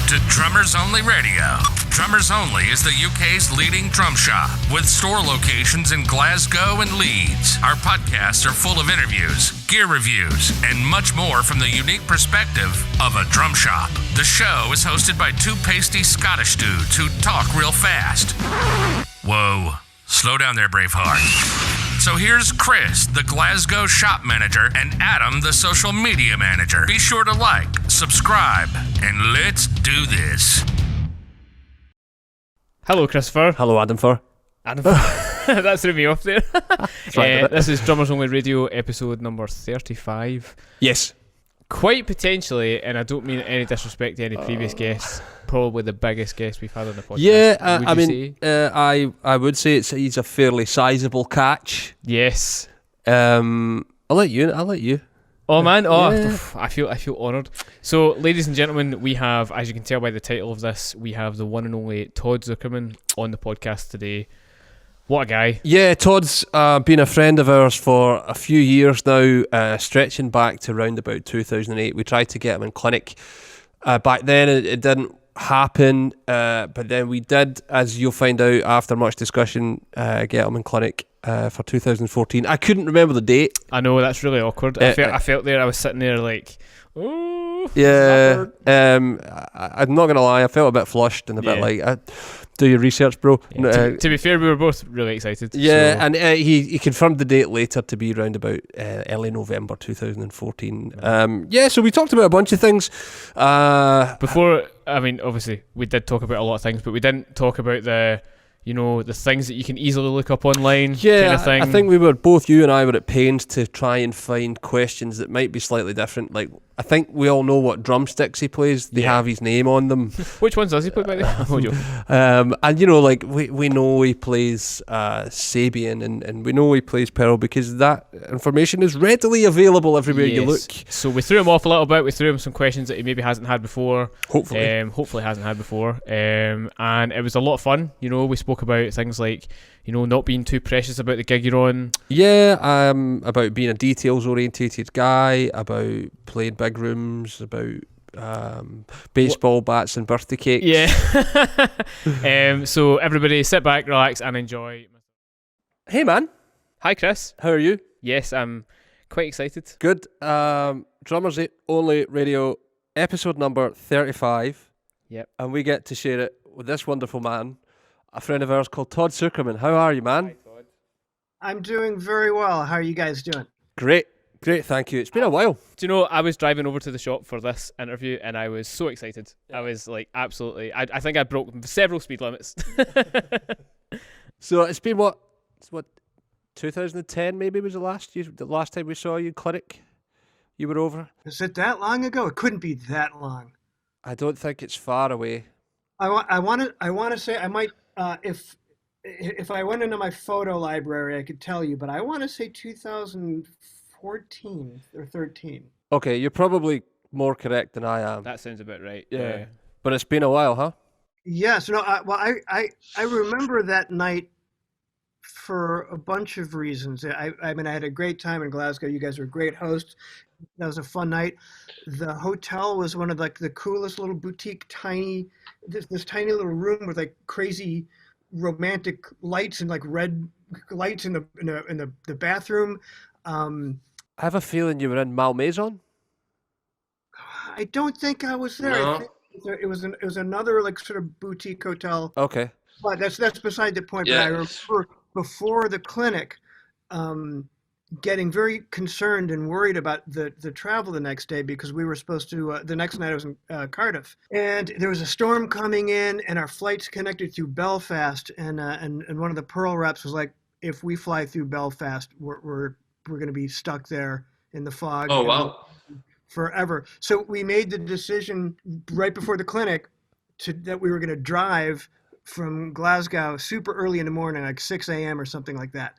to Drummers Only Radio. Drummers Only is the UK's leading drum shop with store locations in Glasgow and Leeds. Our podcasts are full of interviews, gear reviews, and much more from the unique perspective of a drum shop. The show is hosted by two pasty Scottish dudes who talk real fast. Whoa, slow down there, Braveheart. So here's Chris, the Glasgow shop manager, and Adam, the social media manager. Be sure to like, subscribe, and let's do this. Hello, Christopher. Hello, Adam. That threw me off there. Right, this is Drummers Only Radio, episode number 35. Yes. Quite potentially, and I don't mean any disrespect to any previous guests, probably the biggest guest we've had on the podcast. Yeah, I would say he's a fairly sizable catch. Yes. I'll let you. Oh man, Yeah. I feel honoured. So, ladies and gentlemen, we have, as you can tell by the title of this, we have the one and only Todd Sucherman on the podcast today. What a guy. Yeah, Todd's been a friend of ours for a few years now, stretching back to around about 2008. We tried to get him in clinic. Back then, it didn't happen, but then we did, as you'll find out after much discussion, get him in clinic for 2014. I couldn't remember the date. I know, that's really awkward. I felt there, I was sitting there like, oh. Yeah, I'm not going to lie, I felt a bit flushed and a bit like... do your research, bro. Yeah, to be fair, we were both really excited. Yeah, so. And he confirmed the date later to be around about early November 2014. So we talked about a bunch of things. Obviously, we did talk about a lot of things, but we didn't talk about the things that you can easily look up online. Yeah, kind of thing. I think you and I were at pains to try and find questions that might be slightly different. Like, I think we all know what drumsticks he plays. They have his name on them. Which ones does he play by the way? We know he plays Sabian and we know he plays Pearl because that information is readily available everywhere you look. So we threw him off a little bit. We threw him some questions that he maybe hasn't had before. Hopefully hasn't had before. And it was a lot of fun. We spoke about things like, not being too precious about the gig you're on. Yeah, about being a details-orientated guy, about playing big rooms, about baseball bats and birthday cakes. Yeah. So everybody sit back, relax, and enjoy. Hey, man. Hi, Chris. How are you? Yes, I'm quite excited. Good. Drummers Only Radio, episode number 35. Yep. And we get to share it with this wonderful man, a friend of ours called Todd Sucherman. How are you, man? Hi, Todd. I'm doing very well. How are you guys doing? Great, thank you. It's been a while. Do you know, I was driving over to the shop for this interview and I was so excited. I was like, absolutely. I think I broke several speed limits. So it's been what 2010 maybe was the last time we saw you in clinic? You were over? Is it that long ago? It couldn't be that long. I don't think it's far away. I want to say I might if I went into my photo library I could tell you, but I want to say 2014 or 13. Okay, you're probably more correct than I am. That sounds about right. Yeah. But it's been a while, huh? Yes. No. I remember that night for a bunch of reasons. I had a great time in Glasgow. You guys were great hosts. That was a fun night. The hotel was one of the coolest little boutique, this tiny little room with like crazy romantic lights and like red lights in the bathroom. I have a feeling you were in Malmaison. I don't think I was there. No. I think it was another like sort of boutique hotel. Okay. But that's beside the point. Yes. But I remember before the clinic, getting very concerned and worried about the travel the next day because we were supposed to, the next night I was in Cardiff. And there was a storm coming in and our flights connected through Belfast and one of the Pearl reps was like, if we fly through Belfast, we're going to be stuck there in the fog. Oh, wow. Forever. So we made the decision right before the clinic that we were going to drive from Glasgow super early in the morning, like 6 a.m. or something like that.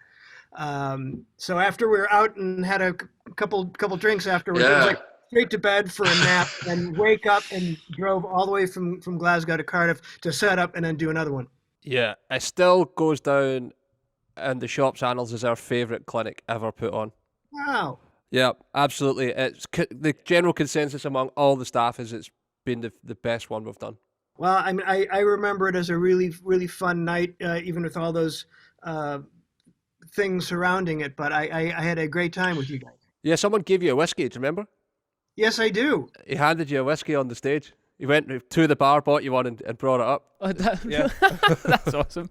So after we were out and had a couple drinks afterwards, it was like straight to bed for a nap and wake up and drove all the way from Glasgow to Cardiff to set up and then do another one. Yeah, it still goes down in the shop's annals as our favourite clinic ever put on. Wow. Yeah, absolutely. It's the general consensus among all the staff is it's been the best one we've done? Well, I mean, I remember it as a really, really fun night, even with all those things surrounding it. But I had a great time with you guys. Yeah, someone gave you a whiskey, do you remember? Yes, I do. He handed you a whiskey on the stage. He went to the bar, bought you one, and brought it up. Oh, Yeah. that's awesome.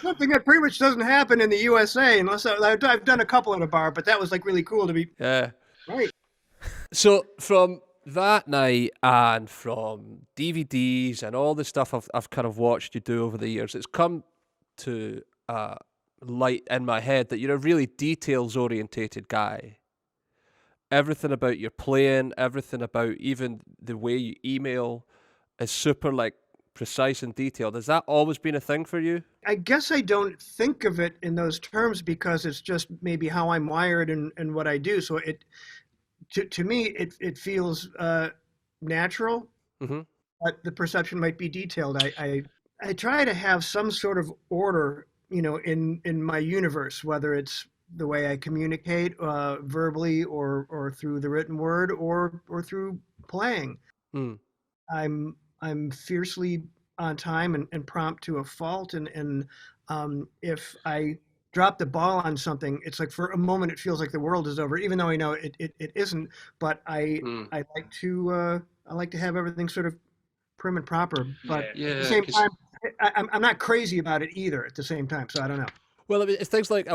Something that pretty much doesn't happen in the USA unless I've done a couple at a bar, but that was like really cool to be. Yeah. Right. So from that night and from DVDs and all the stuff I've kind of watched you do over the years, it's come to light in my head that you're a really details orientated guy. Everything about your playing, everything about even the way you email is super like precise and detailed. Has that always been a thing for you? I guess I don't think of it in those terms because it's just maybe how I'm wired and what I do. So to me, it feels natural, Mm-hmm. but the perception might be detailed. I try to have some sort of order, in my universe, whether it's the way I communicate verbally or through the written word or through playing. Mm. I'm fiercely on time and prompt to a fault, and if I drop the ball on something, it's like for a moment it feels like the world is over, even though I know it isn't. But I like to have everything sort of prim and proper. But at the same time, I'm not crazy about it either. At the same time, so I don't know. Well, I mean, it's things like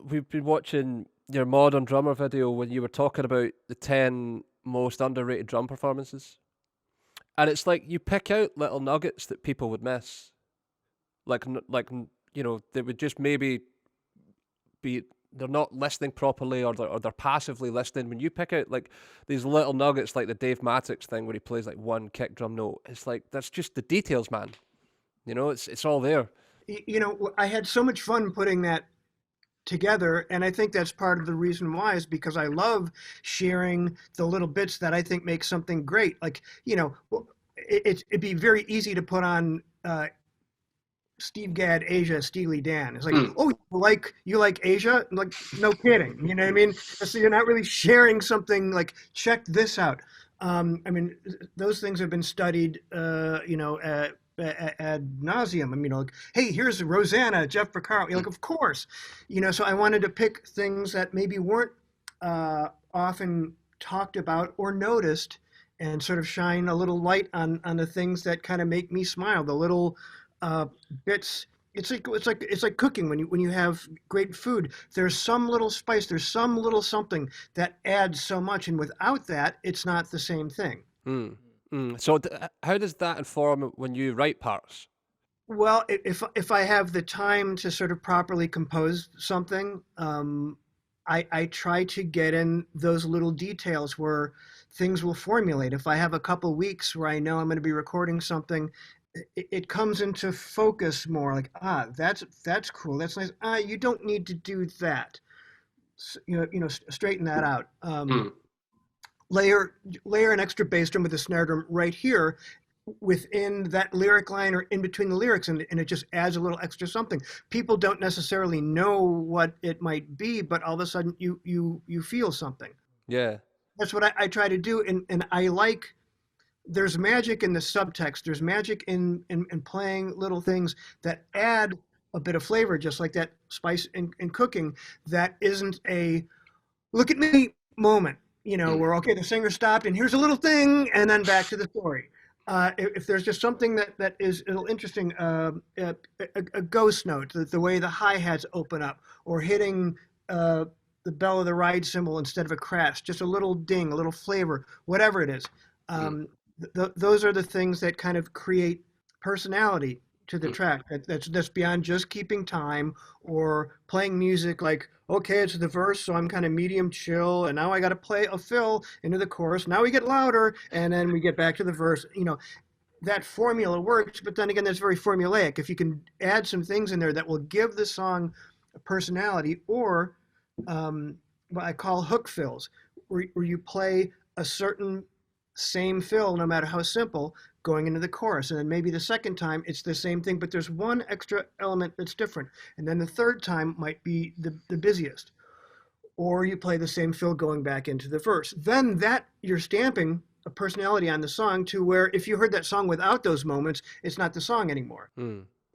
we've been watching your Modern Drummer video when you were talking about the 10 most underrated drum performances. And it's like you pick out little nuggets that people would miss. Like they would just maybe they're not listening properly or they're passively listening. When you pick out like these little nuggets like the Dave Mattox thing where he plays like one kick drum note, it's like that's just the details, man. It's all there. I had so much fun putting that together, and I think that's part of the reason why is because I love sharing the little bits that I think make something great. Like, it'd be very easy to put on Steve Gadd, Asia, Steely Dan. It's like, oh, you like Asia? Like, no kidding. You know what I mean? So you're not really sharing something like, check this out. I mean, those things have been studied, ad nauseum. I mean, like, hey, here's Rosanna, Jeff Porcaro. You're like, of course. So I wanted to pick things that maybe weren't often talked about or noticed and sort of shine a little light on the things that kind of make me smile, the little bits. It's like cooking when you have great food. There's some little spice, there's some little something that adds so much, and without that, it's not the same thing. So how does that inform when you write parts? Well, if I have the time to sort of properly compose something, I try to get in those little details where things will formulate. If I have a couple weeks where I know I'm going to be recording something, it comes into focus more. Like, that's cool, that's nice. You don't need to do that. So, straighten that out. Layer an extra bass drum with a snare drum right here within that lyric line or in between the lyrics, and it just adds a little extra something. People don't necessarily know what it might be, but all of a sudden you feel something. Yeah. That's what I try to do, and I like, there's magic in the subtext. There's magic in playing little things that add a bit of flavor, just like that spice in cooking that isn't a look at me moment. Where, okay, the singer stopped and here's a little thing and then back to the story. If there's just something that is a little interesting, a ghost note, the way the hi-hats open up, or hitting the bell of the ride cymbal instead of a crash, just a little ding, a little flavor, whatever it is. Those are the things that kind of create personality to the track. That's beyond just keeping time or playing music like, okay, it's the verse, so I'm kind of medium chill, and now I got to play a fill into the chorus. Now we get louder, and then we get back to the verse. That formula works, but then again, that's very formulaic. If you can add some things in there that will give the song a personality, or what I call hook fills, where you play a certain same fill, no matter how simple, going into the chorus, and then maybe the second time it's the same thing, but there's one extra element that's different, and then the third time might be the busiest, or you play the same fill going back into the verse. Then that you're stamping a personality on the song to where if you heard that song without those moments, it's not the song anymore.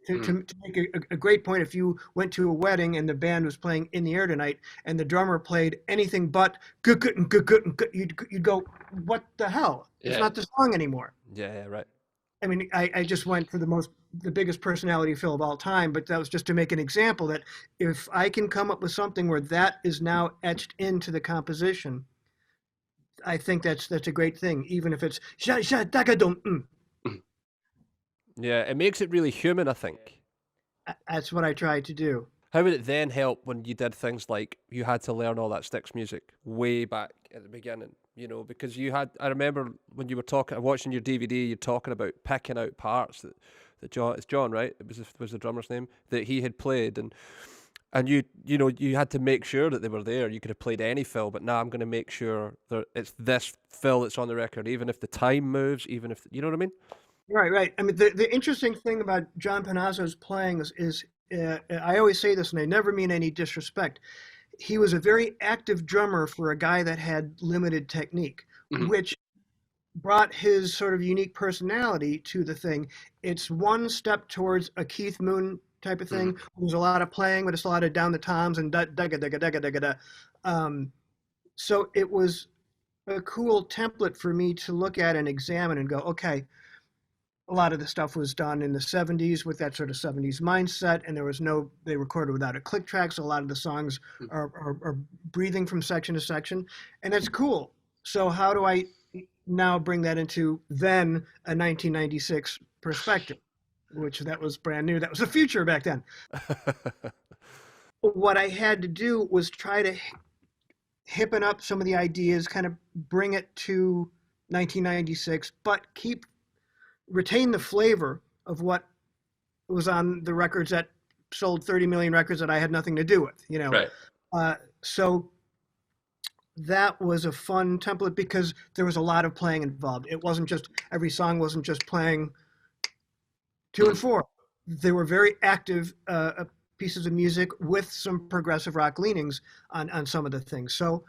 To make a great point, if you went to a wedding and the band was playing In the Air Tonight and the drummer played anything but you'd go, what the hell? It's not the song anymore. Yeah, right. I mean, I just went for the biggest personality fill of all time, but that was just to make an example that if I can come up with something where that is now etched into the composition, I think that's a great thing, even if it's sha sha daga dum. Yeah, it makes it really human, I think. That's what I tried to do. How would it then help when you did things like you had to learn all that Styx music way back at the beginning, you know, because I remember when you were watching your DVD, you're talking about picking out parts that John, it's John, right? It was the drummer's name, that he had played, and you had to make sure that they were there. You could have played any fill, but now I'm going to make sure that it's this fill that's on the record, even if the time moves, even if, you know what I mean? Right. I mean, the interesting thing about John Panazzo's playing is I always say this, and I never mean any disrespect. He was a very active drummer for a guy that had limited technique, which brought his sort of unique personality to the thing. It's one step towards a Keith Moon type of thing. There's a lot of playing, but it's a lot of down the toms and da da da da da da da. So it was a cool template for me to look at and examine and go, okay, a lot of the stuff was done in the 70s with that sort of 70s mindset, and they recorded without a click track, so a lot of the songs are breathing from section to section, and that's cool. So how do I now bring that into then a 1996 perspective, which that was brand new, that was the future back then. What I had to do was try to hippen up some of the ideas, kind of bring it to 1996, but retain the flavor of what was on the records that sold 30 million records that I had nothing to do with, you know. Right. So that was a fun template because there was a lot of playing involved. It wasn't just, every song wasn't just playing 2 and 4. They were very active pieces of music with some progressive rock leanings on some of the things. So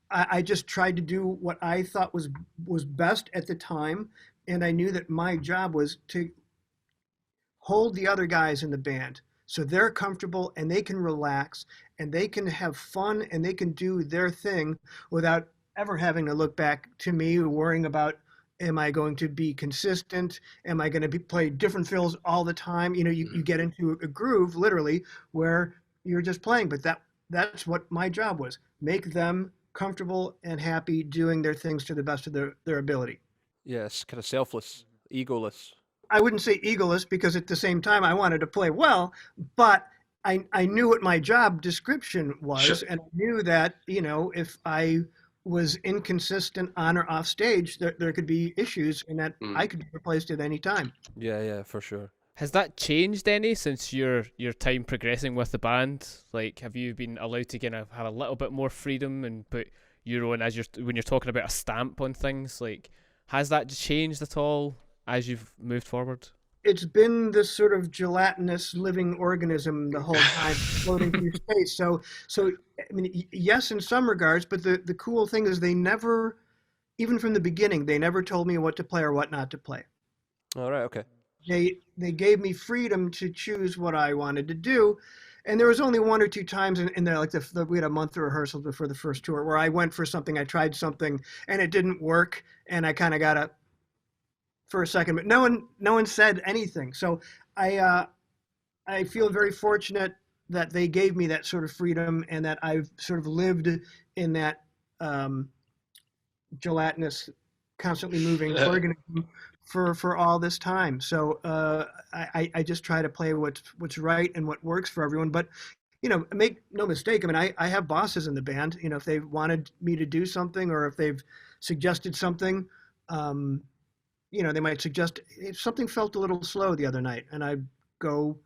I just tried to do what I thought was best at the time. And I knew that my job was to hold the other guys in the band so they're comfortable and they can relax and they can have fun and they can do their thing without ever having to look back to me worrying about, am I going to be consistent? Am I going to play different fills all the time? You know, you get into a groove literally where you're just playing, but that's what my job was. Make them comfortable and happy doing their things to the best of their ability. Yes, kind of selfless, egoless. I wouldn't say egoless because at the same time I wanted to play well, but I knew what my job description was. Sure. And I knew that, you know, if I was inconsistent on or off stage, there could be issues and that I could be replaced at any time. Yeah, for sure. Has that changed any since your time progressing with the band? Like, have you been allowed to kind of have a little bit more freedom and put your own, when you're talking about a stamp on things, like, has that changed at all as you've moved forward? It's been this sort of gelatinous living organism the whole time floating through space. So I mean, yes, in some regards, but the cool thing is they never, even from the beginning, they never told me what to play or what not to play. All right, okay. They gave me freedom to choose what I wanted to do. And there was only 1 or 2 times in there, like we had a month of rehearsals before the first tour where I went for something, I tried something, and it didn't work, and I kind of got up for a second, but no one said anything. So I feel very fortunate that they gave me that sort of freedom and that I've sort of lived in that gelatinous, constantly moving organism for all this time. So I just try to play what's right and what works for everyone. But, you know, make no mistake, I mean, I have bosses in the band. You know, if they wanted me to do something or if they've suggested something, you know, they might suggest, if something felt a little slow the other night, and I'd go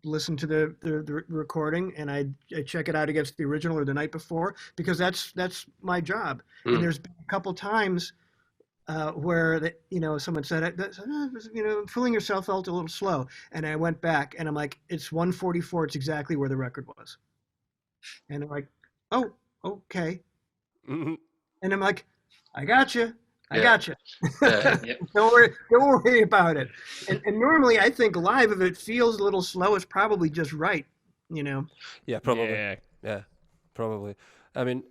listen to the recording and I check it out against the original or the night before, because that's my job. And there's been a couple times where you know, someone said, you know, fooling yourself felt a little slow, and I went back and I'm like, it's 144, it's exactly where the record was. And I'm like, oh, okay. And I'm like, I got you. I got you. Yeah. Don't worry about it. And normally, I think live, if it feels a little slow, it's probably just right. You know. Yeah, probably. Yeah. Yeah, probably. I mean,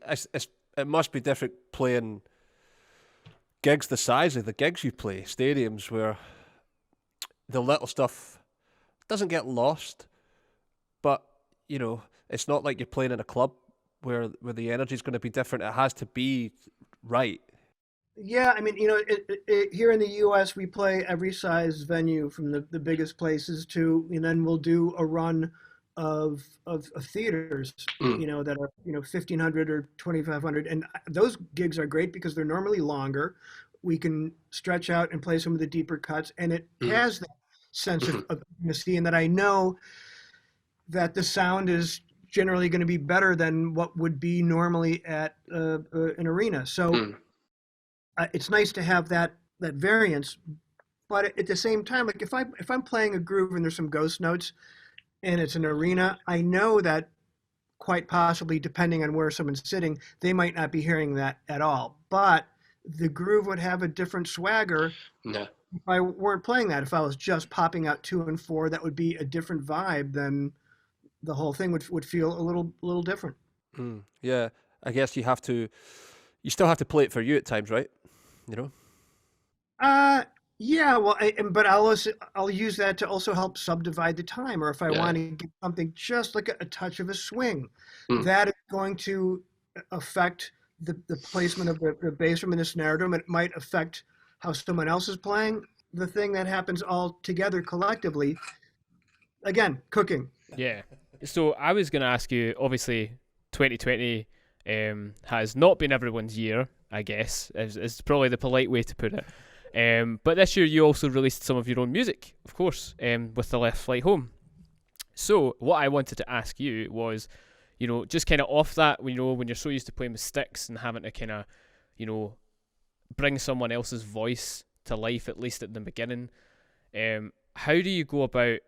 it must be different playing gigs the size of the gigs you play, stadiums where the little stuff doesn't get lost, but you know, it's not like you're playing in a club where the energy is going to be different. It has to be right. Yeah, I mean, you know, here in the U.S., we play every size venue from the biggest places to, and then we'll do a run of theaters, Mm. you know, that are, you know, 1,500 or 2,500. And those gigs are great because they're normally longer. We can stretch out and play some of the deeper cuts, and it Mm. has that sense Mhm. of intimacy, and that I know that the sound is generally going to be better than what would be normally at an arena. So Mm. it's nice to have that variance, but at the same time, like if I'm playing a groove and there's some ghost notes and it's an arena, I know that quite possibly, depending on where someone's sitting, they might not be hearing that at all. But the groove would have a different swagger Yeah. if I weren't playing that. If I was just popping out 2 and 4, that would be a different vibe. Then the whole thing would feel a little different. Yeah, I guess you still have to play it for you at times, right? You know? Uh, yeah, well, but I'll use that to also help subdivide the time, or if I Yeah. want to get something just like a touch of a swing, Mm. that is going to affect the placement of the bass drum and the snare drum. It might affect how someone else is playing the thing. That happens all together collectively. Again, cooking. Yeah. So I was going to ask you, obviously, 2020 has not been everyone's year, I guess, is probably the polite way to put it. But this year you also released some of your own music, of course, with The Left Flight Home. So what I wanted to ask you was, you know, just kind of off that, you know, when you're so used to playing with Styx and having to kind of, you know, bring someone else's voice to life, at least at the beginning, how do you go about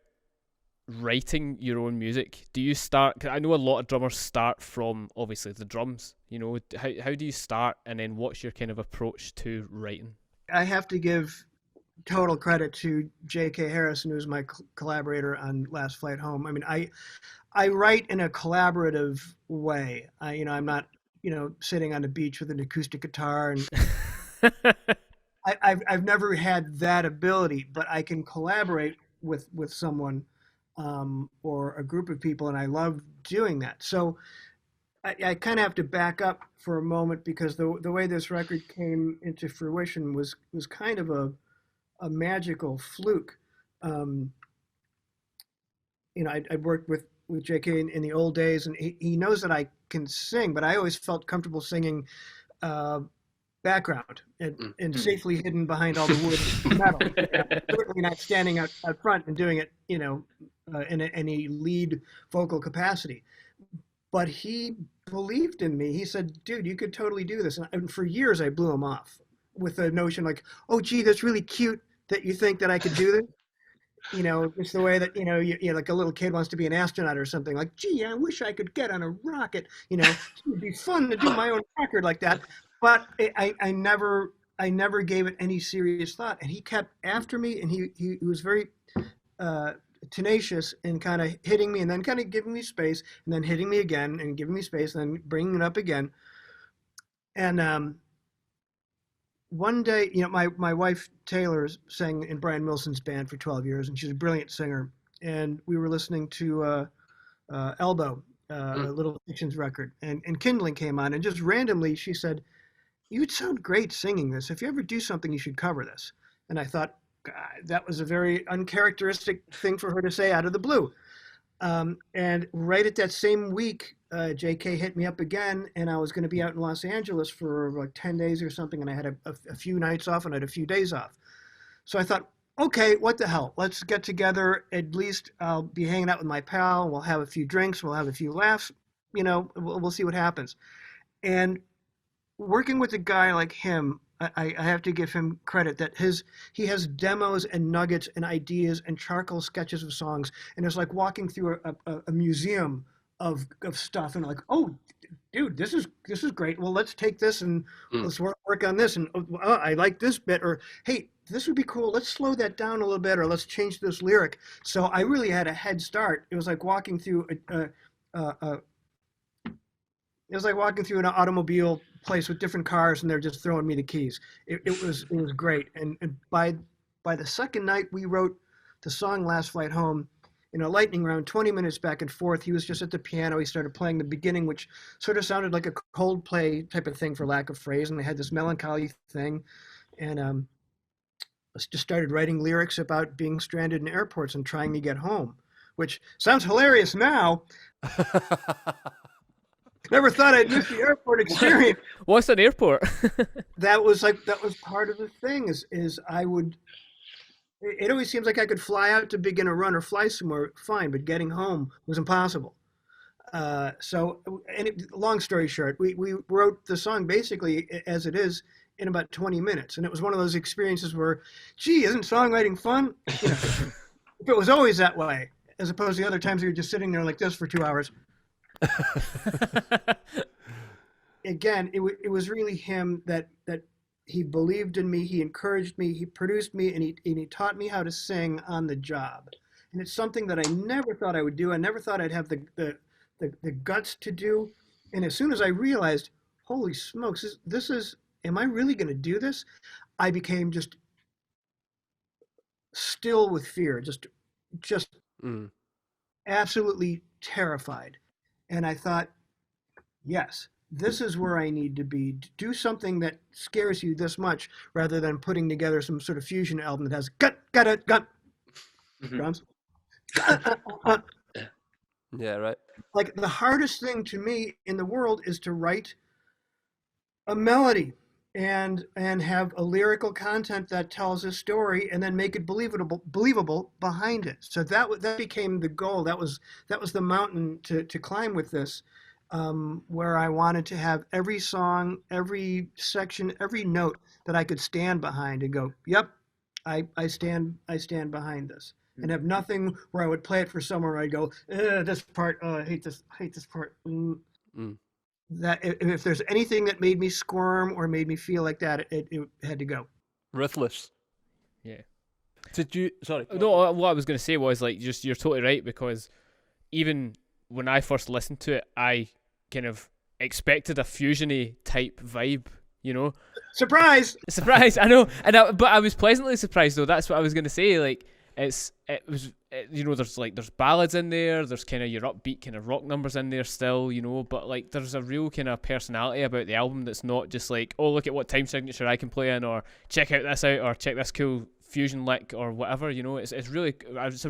writing your own music? Do you start, 'cause I know a lot of drummers start from obviously the drums, you know, how do you start, and then what's your kind of approach to writing? I have to give total credit to J.K. Harrison, who's my collaborator on Last Flight Home. I mean, I write in a collaborative way. I'm not, sitting on the beach with an acoustic guitar, and I've never had that ability, but I can collaborate with someone, or a group of people, and I love doing that. So I kind of have to back up for a moment, because the way this record came into fruition was kind of a magical fluke. Um, I'd worked with JK in the old days, and he knows that I can sing, but I always felt comfortable singing uh, background and safely hidden behind all the wood and metal. Certainly not standing out front and doing it, in any lead vocal capacity. But he believed in me. He said, "Dude, you could totally do this." And for years, I blew him off with the notion like, "Oh, gee, that's really cute that you think that I could do this." It's the way that, like a little kid wants to be an astronaut or something. Like, "Gee, I wish I could get on a rocket. It'd be fun to do my own record like that." But I never gave it any serious thought. And he kept after me, and he was very tenacious and kind of hitting me and then kind of giving me space and then hitting me again and giving me space and then bringing it up again. And one day, my wife Taylor sang in Brian Wilson's band for 12 years, and she's a brilliant singer. And we were listening to Elbow, Little Fiction's record, and Kindling came on, and just randomly she said, "You'd sound great singing this. If you ever do something, you should cover this." And I thought, God, that was a very uncharacteristic thing for her to say out of the blue. And right at that same week, JK hit me up again, and I was going to be out in Los Angeles for like 10 days or something, and I had a few nights off and I had a few days off. So I thought, okay, what the hell? Let's get together. At least I'll be hanging out with my pal. We'll have a few drinks. We'll have a few laughs. We'll see what happens. And working with a guy like him, I have to give him credit that he has demos and nuggets and ideas and charcoal sketches of songs, and it's like walking through a museum of stuff, and like, oh, dude, this is great. Well, let's take this and Mm. let's work on this. And I like this bit. Or hey, this would be cool. Let's slow that down a little bit, or let's change this lyric. So I really had a head start. It was like walking through a it was like walking through an automobile place with different cars, and they're just throwing me the keys. It was great. And by the second night, we wrote the song "Last Flight Home" in a lightning round, 20 minutes back and forth. He was just at the piano. He started playing the beginning, which sort of sounded like a Coldplay type of thing, for lack of phrase. And they had this melancholy thing, and I just started writing lyrics about being stranded in airports and trying to get home, which sounds hilarious now. Never thought I'd miss the airport experience. What's an airport? That was part of the thing is I would, it always seems like I could fly out to begin a run or fly somewhere fine, but getting home was impossible. Long story short, we wrote the song basically as it is in about 20 minutes. And it was one of those experiences where, gee, isn't songwriting fun? You know, if it was always that way, as opposed to the other times you're just sitting there like this for 2 hours. Again, it was really him that he believed in me, he encouraged me, he produced me, and he taught me how to sing on the job. And it's something that I never thought I would do. I never thought I'd have the guts to do. And as soon as I realized, holy smokes, this is, am I really going to do this? I became just still with fear, just absolutely terrified. And I thought, yes, this is where I need to be. Do something that scares you this much, rather than putting together some sort of fusion album that has gut, drums. Yeah, right. Like, the hardest thing to me in the world is to write a melody and have a lyrical content that tells a story, and then make it believable behind it. So that became the goal. That was the mountain to climb with this, where I wanted to have every song, every section, every note that I could stand behind and go, yep, I stand behind this. And have nothing where I would play it for somewhere I'd go, this part, I hate this part. That if there's anything that made me squirm or made me feel like that, it had to go. Ruthless. Yeah. Did you? Sorry. No, what I was going to say was, like, just, you're totally right, because even when I first listened to it, I kind of expected a fusion-y type vibe, you know. Surprise! I know, but I was pleasantly surprised, though. That's what I was going to say. Like, you know, there's ballads in there, there's kind of your upbeat kind of rock numbers in there still, you know, but like there's a real kind of personality about the album that's not just like, oh, look at what time signature I can play in, or check out this out, or check this cool fusion lick, or whatever, you know. It's a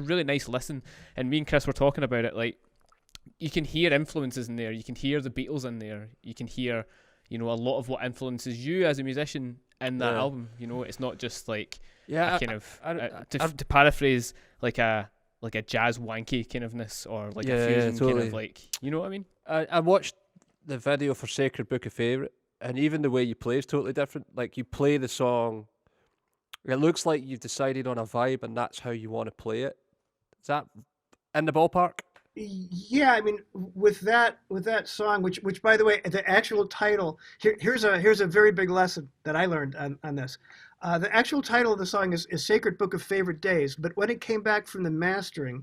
really nice listen. And me and Chris were talking about it, like, you can hear influences in there, you can hear the Beatles in there, you can hear, you know, a lot of what influences you as a musician in that album, you know. It's not just like to paraphrase like a jazz wanky kind ofness, or like a fusion totally. Kind of, like, you know what I mean. I watched the video for Sacred Book of Favourite, and even the way you play is totally different. Like, you play the song, it looks like you've decided on a vibe and that's how you want to play it. Is that in the ballpark? Yeah, I mean, with that song, which by the way, the actual title, here's a very big lesson that I learned on this. The actual title of the song is Sacred Book of Favorite Days, but when it came back from the mastering,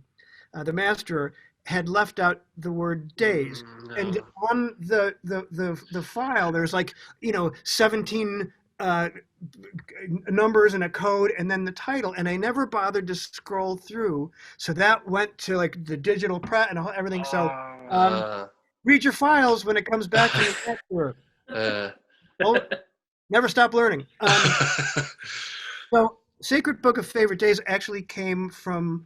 the masterer had left out the word days. No. And on the file, there's, like, you know, 17 numbers and a code, and then the title, and I never bothered to scroll through, so that went to, like, the digital press and everything. So read your files when it comes back to the masterer. Well, never stop learning. So Sacred Book of Favorite Days actually came from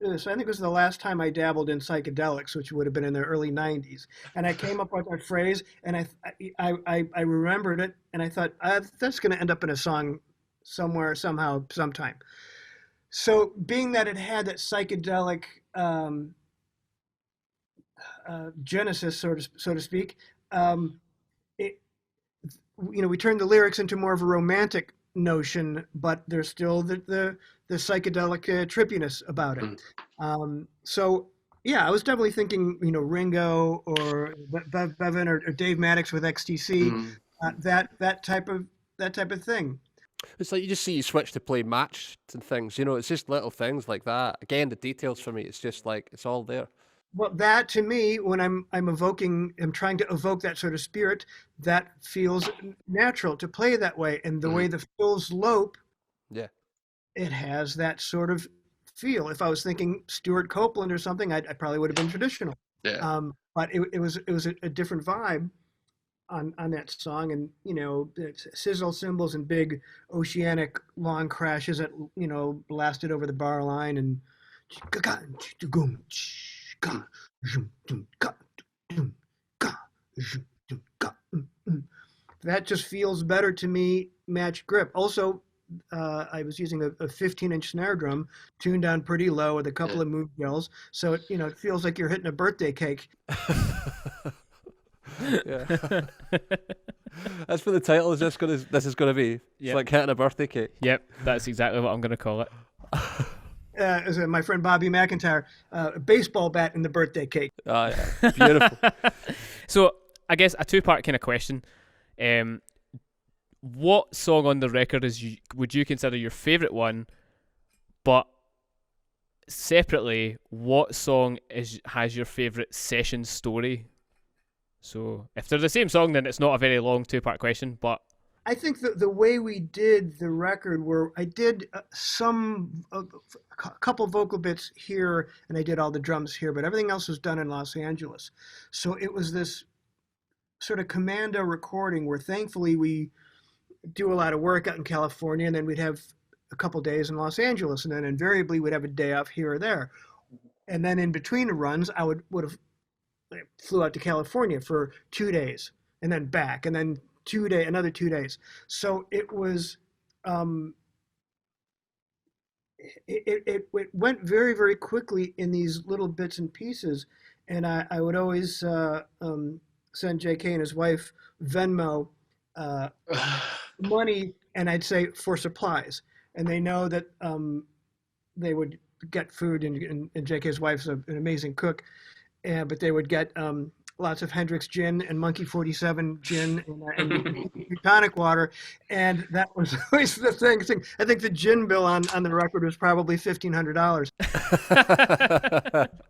so I think it was the last time I dabbled in psychedelics, which would have been in the early 90s. And I came up with that phrase, and I remembered it, and I thought, that's going to end up in a song somewhere, somehow, sometime. So being that it had that psychedelic genesis, so to speak, we turned the lyrics into more of a romantic notion, but there's still the psychedelic trippiness about it. So Yeah, I was definitely thinking, Ringo or Bevan or Dave Maddox with XTC, Mm. that type of thing. It's like you just see you switch to play match and things. It's just little things like that. Again, the details for me, it's just like it's all there. Well, that to me, when I'm trying to evoke that sort of spirit, that feels natural to play that way. And the way Mm. the fills lope, Yeah. it has that sort of feel. If I was thinking Stuart Copeland or something, I probably would have been traditional. Yeah. But it was a different vibe on that song, and it's sizzle cymbals and big oceanic long crashes that blasted over the bar line and that just feels better to me. Match grip. Also, I was using a 15-inch snare drum tuned down pretty low with a couple of move gels, so it feels like you're hitting a birthday cake. Yeah. That's what the title is. This is gonna be. It's Yep. like hitting a birthday cake. Yep, that's exactly what I'm going to call it. As my friend Bobby McIntyre, a baseball bat in the birthday cake. Ah, yeah. Beautiful. So I guess a two-part kind of question. What song on the record would you consider your favourite one? But separately, what song has your favourite session story? So if they're the same song, then it's not a very long two-part question. But I think the way we did the record, where I did a couple vocal bits here, and I did all the drums here, but everything else was done in Los Angeles. So it was this sort of commando recording where thankfully we do a lot of work out in California, and then we'd have a couple days in Los Angeles, and then invariably we'd have a day off here or there. And then in between the runs, I would have flew out to California for 2 days and then back, and then another 2 days. So it was, it went very, very quickly in these little bits and pieces. And I would always send JK and his wife Venmo money, and I'd say for supplies. And they know that they would get food, and JK's wife's an amazing cook. But they would get lots of Hendrix gin and Monkey 47 gin and tonic water, and that was always the thing. I think the gin bill on the record was probably $1,500.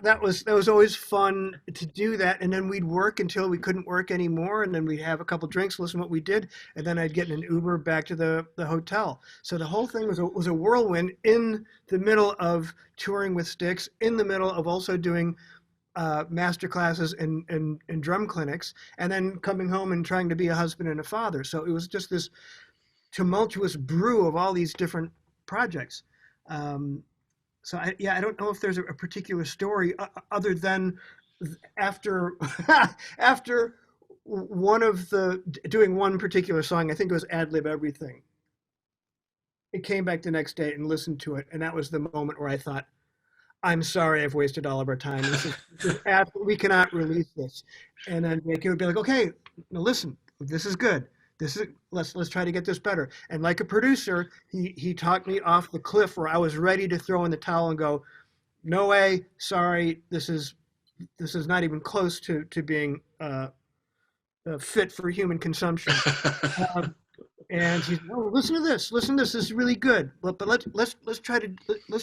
That was always fun to do that, and then we'd work until we couldn't work anymore, and then we'd have a couple drinks, listen to what we did, and then I'd get in an Uber back to the hotel. So the whole thing was a whirlwind in the middle of touring with Styx, in the middle of also doing master classes and drum clinics, and then coming home and trying to be a husband and a father. So it was just this tumultuous brew of all these different projects. So I don't know if there's a particular story other than after after doing one particular song, I think it was Ad Lib Everything. It came back the next day and listened to it, and that was the moment where I thought, I'm sorry, I've wasted all of our time. We cannot release this. And then Jake would be like, okay, now listen, this is good. Let's try to get this better. And like a producer, he talked me off the cliff where I was ready to throw in the towel and go, no way, sorry, this is not even close to being fit for human consumption. And he's, oh, listen to this. This is really good. But let's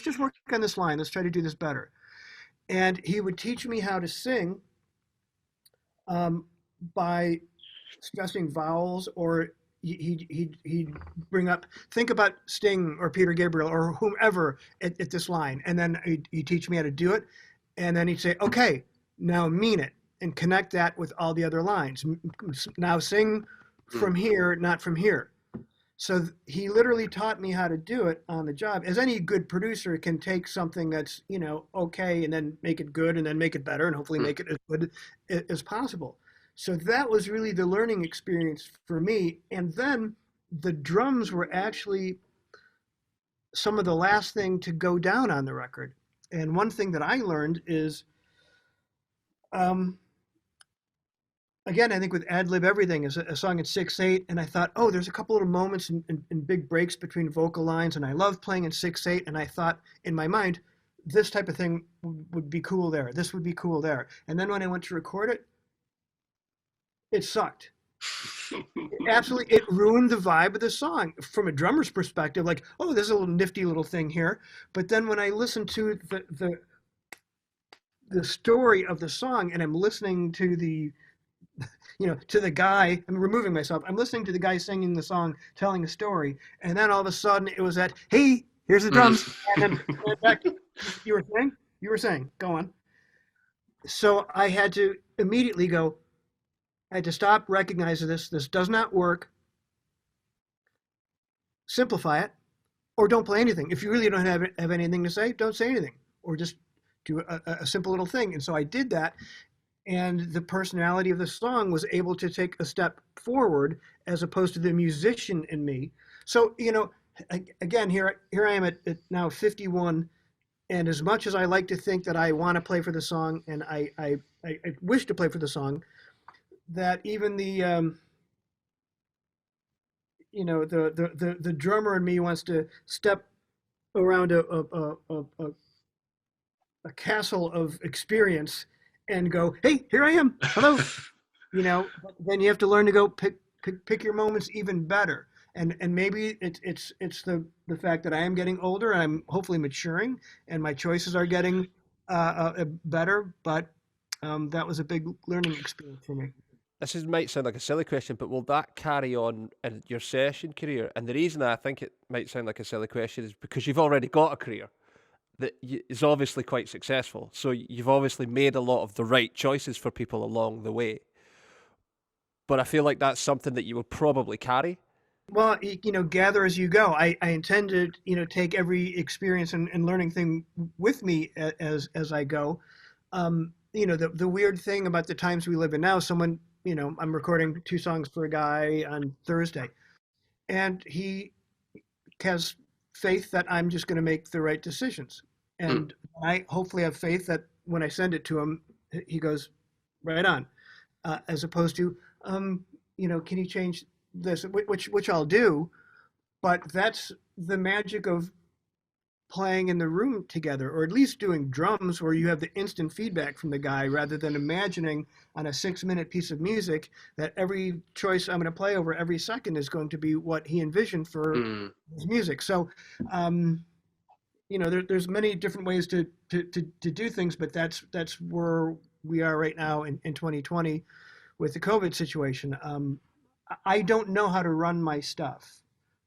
just work on this line. Let's try to do this better. And he would teach me how to sing by stressing vowels, or he'd bring up, think about Sting or Peter Gabriel or whomever at this line, and then he'd teach me how to do it, and then he'd say, okay, now mean it, and connect that with all the other lines. Now sing from here, not from here. So he literally taught me how to do it on the job. As any good producer can take something that's, okay, and then make it good, and then make it better, and hopefully make it as good as possible. So that was really the learning experience for me. And then the drums were actually some of the last thing to go down on the record. And one thing that I learned is, again, I think with Ad Lib Everything is a song at 6/8, and I thought, oh, there's a couple little moments and big breaks between vocal lines, and I love playing in 6/8, and I thought in my mind, this type of thing would be cool there. This would be cool there. And then when I went to record it, it sucked. Absolutely, it ruined the vibe of the song from a drummer's perspective. Like, oh, there's a little nifty little thing here. But then when I listen to the story of the song, and I'm listening to to the guy, I'm removing myself. I'm listening to the guy singing the song, telling a story, and then all of a sudden it was that, hey, here's the drums, and then back. You were saying, go on. So I had to immediately go. I had to stop, recognize this. This does not work. Simplify it, or don't play anything. If you really don't have anything to say, don't say anything, or just do a simple little thing. And so I did that, and the personality of the song was able to take a step forward as opposed to the musician in me. So, again, here I am at now 51, and as much as I like to think that I want to play for the song, and I wish to play for the song, that even the drummer in me wants to step around a castle of experience and go, hey, here I am, hello. Then you have to learn to go pick your moments even better. And maybe it's the fact that I am getting older and I'm hopefully maturing and my choices are getting better. But that was a big learning experience for me. Might sound like a silly question, but will that carry on in your session career? And the reason I think it might sound like a silly question is because you've already got a career that is obviously quite successful. So you've obviously made a lot of the right choices for people along the way. But I feel like that's something that you will probably carry. Well, gather as you go. I intend to, take every experience and learning thing with me as I go. The weird thing about the times we live in now, someone, I'm recording 2 songs for a guy on Thursday, and he has faith that I'm just going to make the right decisions. And I hopefully have faith that when I send it to him, he goes right on, as opposed to, can you change this, which I'll do, but that's the magic of playing in the room together, or at least doing drums where you have the instant feedback from the guy rather than imagining on a 6-minute piece of music that every choice I'm going to play over every second is going to be what he envisioned for his music. So, there's many different ways to do things, but that's where we are right now in 2020 with the COVID situation. I don't know how to run my stuff.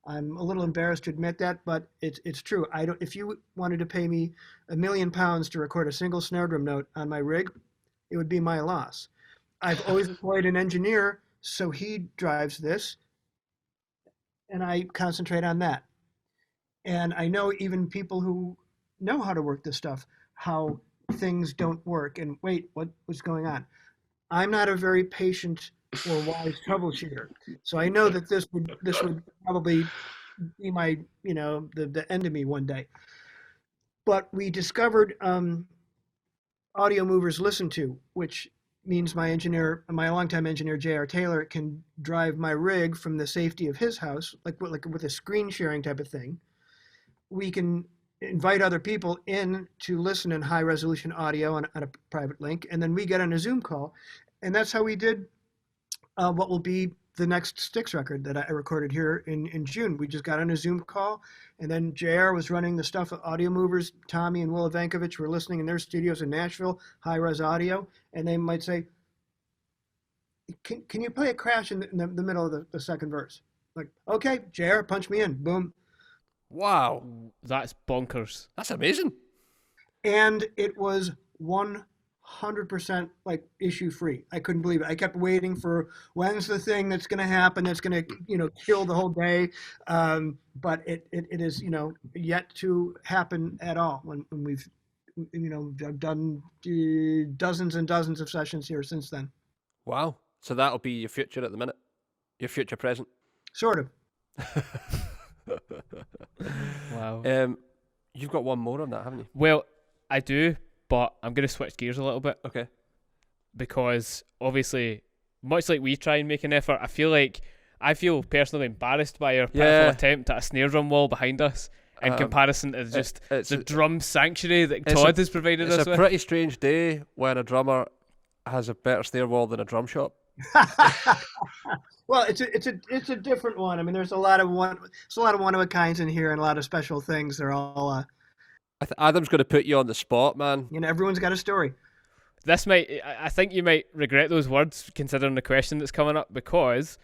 I'm a little embarrassed to admit that, but it's true. If you wanted to pay me £1 million to record a single snare drum note on my rig, it would be my loss. I've always employed an engineer, so he drives this, and I concentrate on that. And I know even people who know how to work this stuff, how things don't work, and wait, what's going on? I'm not a very patient or wise troubleshooter. So I know that this would probably be my, the end of me one day. But we discovered audio movers listen to, which means my longtime engineer, J.R. Taylor, can drive my rig from the safety of his house, like with a screen sharing type of thing. We can invite other people in to listen in high resolution audio on a private link, and then we get on a Zoom call. And that's how we did what will be the next Styx record that I recorded here in June. We just got on a Zoom call, and then JR was running the stuff at Audio Movers. Tommy and Willa Vankovich were listening in their studios in Nashville, high-res audio, and they might say, can you play a crash in the middle of the second verse? Like, okay, JR, punch me in. Boom. Wow. That's bonkers. That's amazing. And it was 100% like issue free. I couldn't believe it. I kept waiting for when's the thing that's going to happen that's going to kill the whole day, but it is yet to happen at all. When we've I've done dozens and dozens of sessions here since then. Wow. So that'll be your future at the minute. Your future present. Sort of. Wow. You've got one more on that, haven't you? Well, I do. But I'm going to switch gears a little bit. Okay. Because obviously, much like we try and make an effort, I feel personally embarrassed by our pitiful attempt at a snare drum wall behind us. in comparison to just it's the drum sanctuary that it's Todd has provided us It's a with. pretty strange day when a drummer has a better snare wall than a drum shop. Well, it's a different one. I mean, there's a lot of one of a kinds in here and a lot of special things. They're all Adam's going to put you on the spot, man. everyone's got a story. I think you might regret those words considering the question that's coming up, because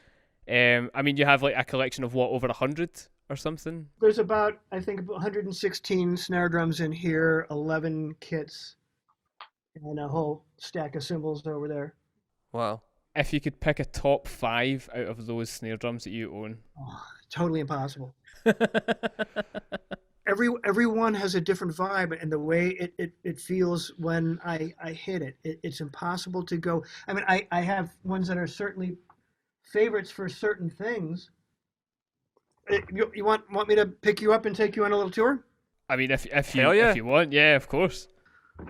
I mean, you have like a collection of what, over 100 or something? There's about, I think, 116 snare drums in here, 11 kits, and a whole stack of cymbals over there. Wow. If you could pick a top 5 out of those snare drums that you own. Oh, totally impossible. Everyone has a different vibe, and the way it feels when I hit it. It's impossible to go. I mean, I have ones that are certainly favorites for certain things. You want me to pick you up and take you on a little tour? I mean, if Hell yeah. you want, yeah, of course.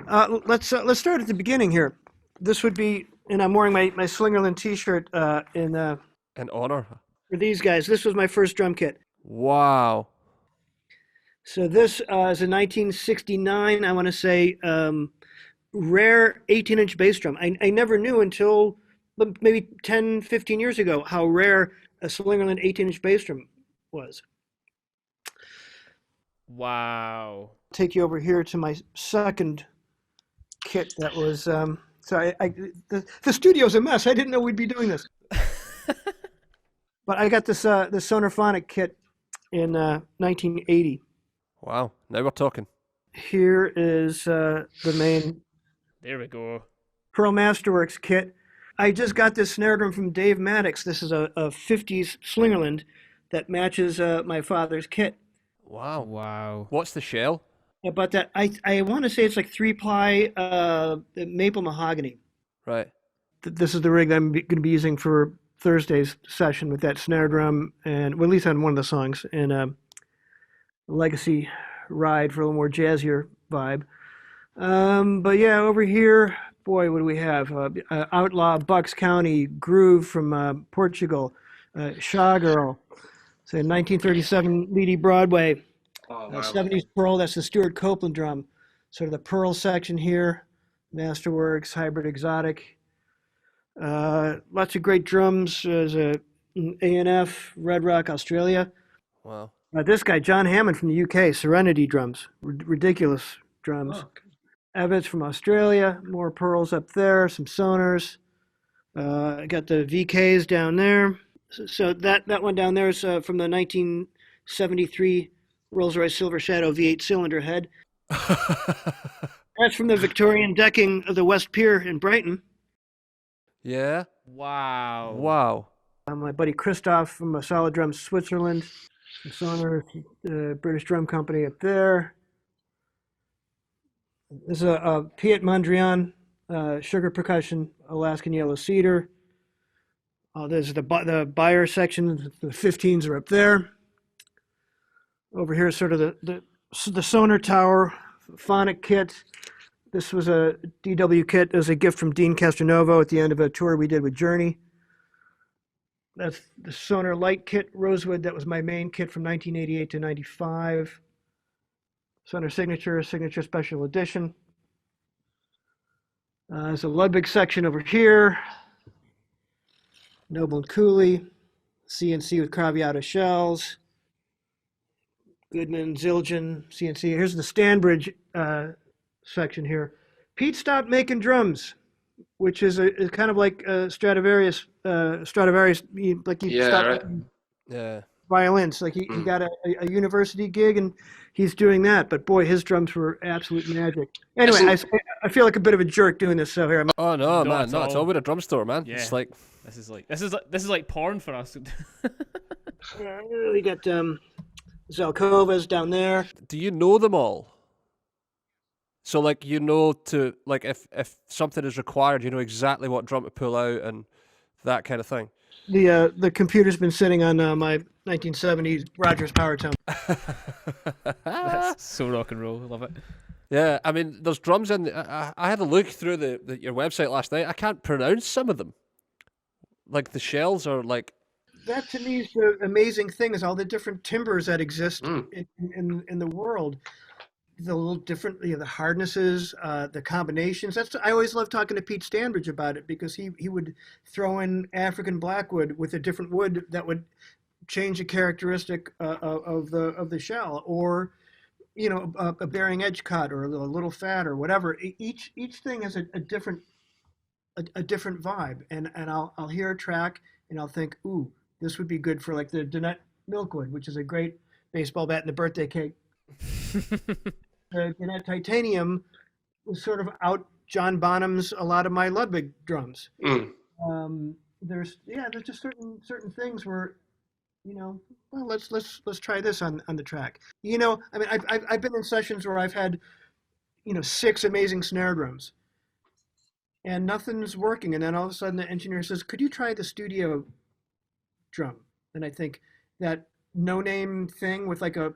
Let's start at the beginning here. This would be, and I'm wearing my Slingerland T-shirt in honor. for these guys. This was my first drum kit. Wow. So this is a 1969, I want to say, rare 18-inch bass drum. I never knew until maybe 10, 15 years ago how rare a Slingerland 18-inch bass drum was. Wow. Take you over here to my second kit that was, sorry, the studio's a mess. I didn't know we'd be doing this. But I got this Sonarphonic kit in 1980. Wow. Now we're talking. Here is the main There we go. Pearl Masterworks kit. I just got this snare drum from Dave Maddox. This is a 50s Slingerland that matches my father's kit. Wow. Wow. What's the shell? But that I want to say it's like 3-ply maple mahogany. Right. This is the rig that I'm going to be using for Thursday's session with that snare drum, and well, at least on one of the songs, and Legacy Ride for a little more jazzier vibe. But yeah, over here, boy, what do we have? Outlaw, Bucks County, Groove from Portugal, Shawgirl, so 1937 Leedy Broadway, Oh, wow. 70s Pearl, that's the Stuart Copeland drum. Sort of the Pearl section here, Masterworks, Hybrid Exotic. Lots of great drums. There's a A&F, Red Rock, Australia. Wow. This guy, John Hammond from the UK, Serenity drums, ridiculous drums. Oh, okay. Evans from Australia, more pearls up there, some Sonars. I got the VKs down there. So that one down there is from the 1973 Rolls-Royce Silver Shadow V8 cylinder head. That's from the Victorian decking of the West Pier in Brighton. Yeah. Wow. Wow. My buddy Christoph from Solid Drums Switzerland, Sonar, British drum company up there. This is a Piet Mondrian sugar percussion, Alaskan yellow cedar. There's the Bayer section. The 15s are up there. Over here is sort of the Sonar Tower phonic kit. This was a DW kit. It was a gift from Dean Castronovo at the end of a tour we did with Journey. That's the Sonar Light kit, Rosewood. That was my main kit from 1988 to 95. Sonar Signature Special Edition. There's a Ludwig section over here. Noble and Cooley. CNC with Craviata shells. Goodman, Zildjian, CNC. Here's the Stanbridge section here. Pete stopped making drums, which is kind of like Stradivarius. Like he stopped making violins. Like he got a university gig and he's doing that. But boy, his drums were absolute magic. Anyway, I feel like a bit of a jerk doing this. So here I'm. Oh no, man, no, it's all with a drum store, man. Yeah. It's like this is like porn for us. We got Zelkovas down there. Do you know them all? So like you know to like if something is required, you know exactly what drum to pull out and that kind of thing. The computer's been sitting on my 1970s Rogers Power Tone. That's so rock and roll. I love it. Yeah, I mean, there's drums in. I had a look through your website last night. I can't pronounce some of them. Like the shells are like. that to me is the amazing thing, is all the different timbres that exist in the world. The little different, the hardnesses, the combinations. I always love talking to Pete Standridge about it, because he would throw in African blackwood with a different wood that would change a characteristic of the shell, or a bearing edge cut, or a little fat, or whatever. Each thing has a different vibe, and I'll hear a track and I'll think, ooh, this would be good for like the Donut Milkwood, which is a great baseball bat and a birthday cake. The Donut Titanium was sort of out John Bonham's a lot of my Ludwig drums. There's just certain things where, well, let's try this on the track. I mean, I've been in sessions where I've had 6 amazing snare drums, and nothing's working, and then all of a sudden the engineer says, "Could you try the studio drum?" And I think that no-name thing with like a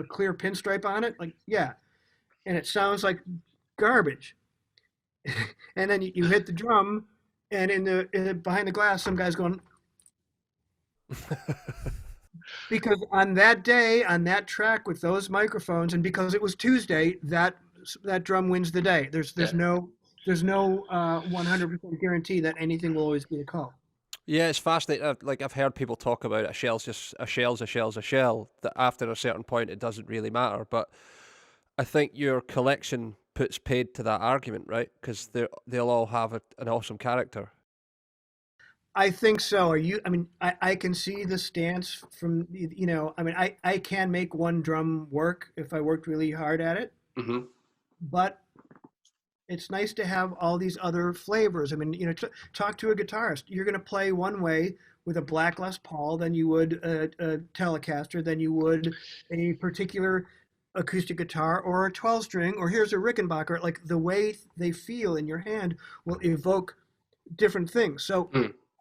clear pinstripe on it, like, yeah, and it sounds like garbage. And then you hit the drum, and behind the glass, some guy's going. Because on that day, on that track with those microphones, and because it was Tuesday, that drum wins the day. There's no 100% guarantee that anything will always be a call. Yeah, it's fascinating. Like, I've heard people talk about a shell's just a shell's a shell's a shell, that after a certain point it doesn't really matter. But I think your collection puts paid to that argument, right? Because they'll all have an awesome character. I think so. I can see the stance from, I mean, I can make one drum work if I worked really hard at it. Mm-hmm. But it's nice to have all these other flavors. I mean, talk to a guitarist. You're going to play one way with a black Les Paul than you would a Telecaster, than you would a particular acoustic guitar or a 12-string, or here's a Rickenbacker. Like, the way they feel in your hand will evoke different things. So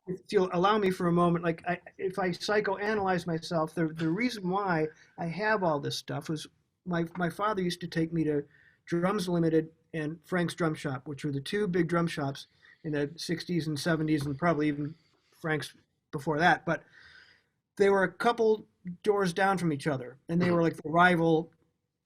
if you'll allow me for a moment, like, if I psychoanalyze myself, the reason why I have all this stuff was my father used to take me to Drums Limited and Frank's Drum Shop, which were the 2 big drum shops in the 60s and 70s, and probably even Frank's before that. But they were a couple doors down from each other, and they were like the rival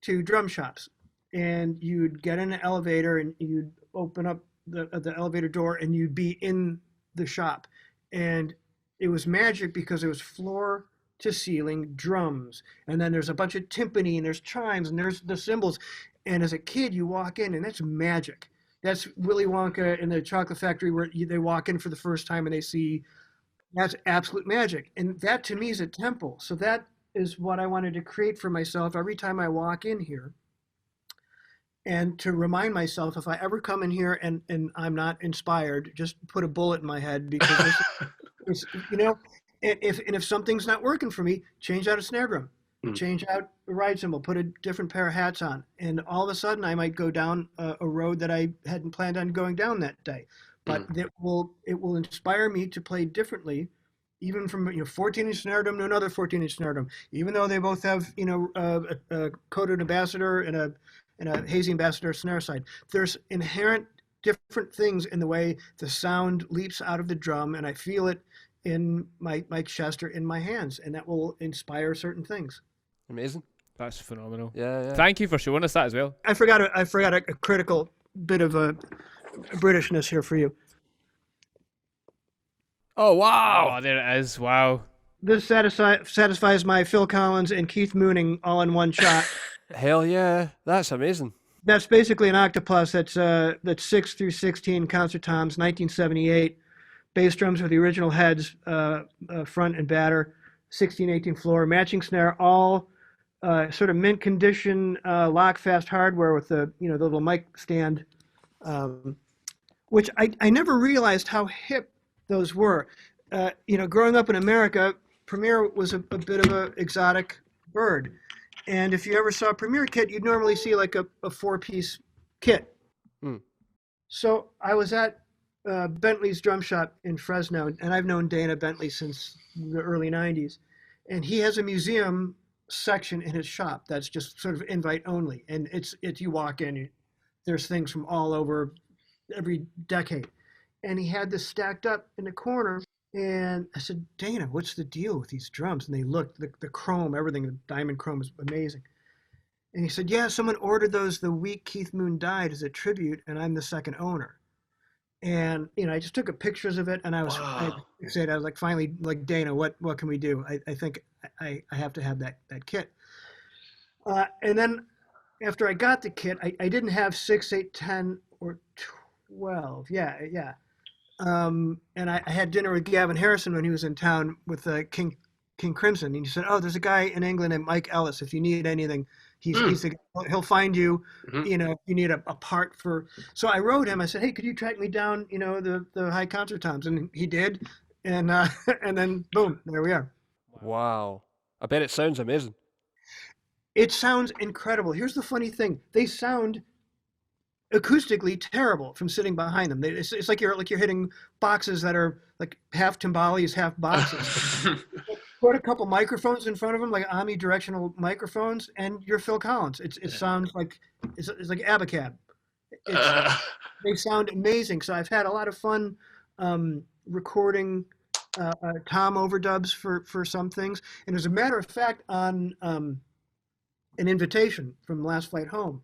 2 drum shops. And you'd get in an elevator, and you'd open up the elevator door, and you'd be in the shop. And it was magic, because it was floor to ceiling drums, and then there's a bunch of timpani, and there's chimes, and there's the cymbals. And as a kid, you walk in, and that's magic. That's Willy Wonka in the Chocolate Factory, where they walk in for the first time and they see, that's absolute magic. And that to me is a temple. So that is what I wanted to create for myself every time I walk in here. And to remind myself, if I ever come in here and I'm not inspired, just put a bullet in my head, because if something's not working for me, change out a snare drum. Change out a ride cymbal, put a different pair of hats on, and all of a sudden I might go down a road that I hadn't planned on going down that day. But it will inspire me to play differently, even from 14-inch snare drum to another 14-inch snare drum. Even though they both have a coated ambassador and a hazy ambassador snare side, there's inherent different things in the way the sound leaps out of the drum, and I feel it in my chest or in my hands, and that will inspire certain things. Amazing. That's phenomenal. Yeah. Thank you for showing us that as well. I forgot a critical bit of a Britishness here for you. Oh, wow. Oh, there it is. Wow. This satisfies my Phil Collins and Keith Mooning all in one shot. Hell yeah. That's amazing. That's basically an octopus. That's 6 through 16 concert toms, 1978. Bass drums with the original heads, front and batter, 16/18 floor, matching snare, all sort of mint condition, lock fast hardware with the little mic stand, which I never realized how hip those were. Growing up in America, Premier was a bit of an exotic bird, and if you ever saw a Premier kit, you'd normally see like a 4-piece kit. So I was at Bentley's drum shop in Fresno, and I've known Dana Bentley since the early 90s, and he has a museum section in his shop that's just sort of invite only, and it's you walk in, there's things from all over every decade, and he had this stacked up in the corner, And I said, Dana, what's the deal with these drums? And they looked, the chrome, everything, the diamond chrome is amazing. And he said, yeah, someone ordered those the week Keith Moon died as a tribute, and I'm the second owner. And I just took pictures of it, and I said, I was like, finally, like, Dana, what can we do? I think I have to have that kit. And then after I got the kit, I didn't have 6, 8, 10, or 12. Yeah. And I had dinner with Gavin Harrison when he was in town with King Crimson, and he said, "Oh, there's a guy in England named Mike Ellis. If you need anything, he'll find you. If you need a part for." So I wrote him. I said, "Hey, could you track me down? The high concert toms?" And he did, and and then boom, there we are. Wow, I bet it sounds amazing. It sounds incredible. Here's the funny thing: they sound acoustically terrible from sitting behind them. It's like you're hitting boxes that are like half timbales, half boxes. Put a couple microphones in front of them, like omnidirectional microphones, and you're Phil Collins. It sounds like it's like Abacab. They sound amazing. So I've had a lot of fun recording tom overdubs for some things. And as a matter of fact, on an invitation from Last Flight Home,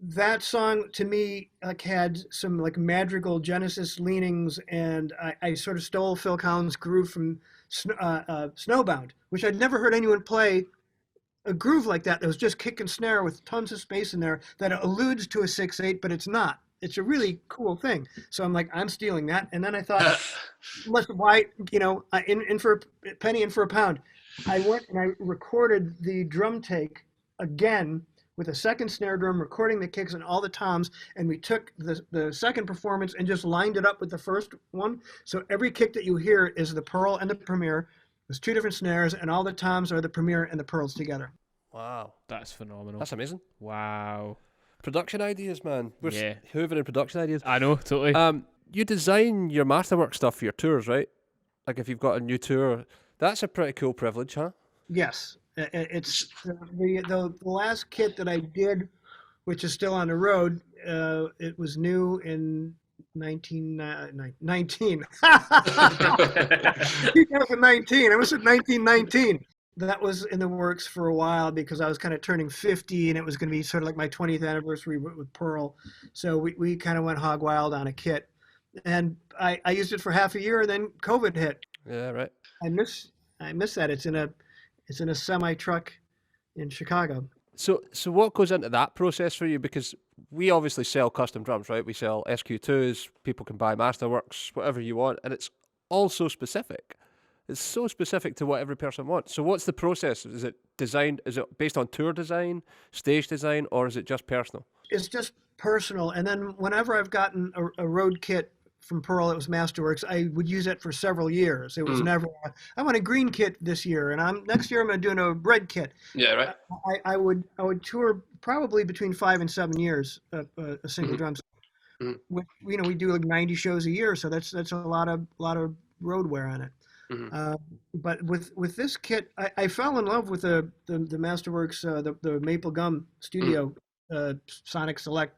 that song to me had some like madrigal Genesis leanings, and I sort of stole Phil Collins' groove from Snowbound, which I'd never heard anyone play a groove like that. That was just kick and snare with tons of space in there that alludes to a 6/8, but it's not. It's a really cool thing. So I'm like, I'm stealing that. And then I thought, why, in for a penny, in for a pound. I went and I recorded the drum take again with a second snare drum, recording the kicks and all the toms, and we took the second performance and just lined it up with the first one. So every kick that you hear is the Pearl and the Premier. There's 2 different snares, and all the toms are the Premier and the Pearls together. Wow. That's phenomenal. That's amazing. Wow. Production ideas, man. We're hoovering production ideas. I know, totally. You design your masterwork stuff for your tours, right? Like if you've got a new tour, that's a pretty cool privilege, huh? Yes. It's the last kit that I did, which is still on the road. It was new in 2019. I was at 1919. That was in the works for a while because I was kind of turning 50, and it was going to be sort of like my 20th anniversary with Pearl. So we kind of went hog wild on a kit, and I used it for half a year, and then COVID hit. Yeah, right. I miss that. It's in a semi truck in Chicago. So what goes into that process for you? Because we obviously sell custom drums, right? We sell SQ2s, people can buy Masterworks, whatever you want, and it's all so specific. It's so specific to what every person wants. So what's the process? Is it designed, is it based on tour design, stage design, or is it just personal? It's just personal. And then whenever I've gotten a road kit from Pearl, it was Masterworks, I would use it for several years. It was never, I want a green kit this year, and next year I'm going to do a red kit. Yeah, right. I would tour probably between 5 and 7 years a single drum set. We do like 90 shows a year, so that's a lot of road wear on it. But with this kit, I fell in love with the Masterworks, the Maple Gum Studio Sonic Select.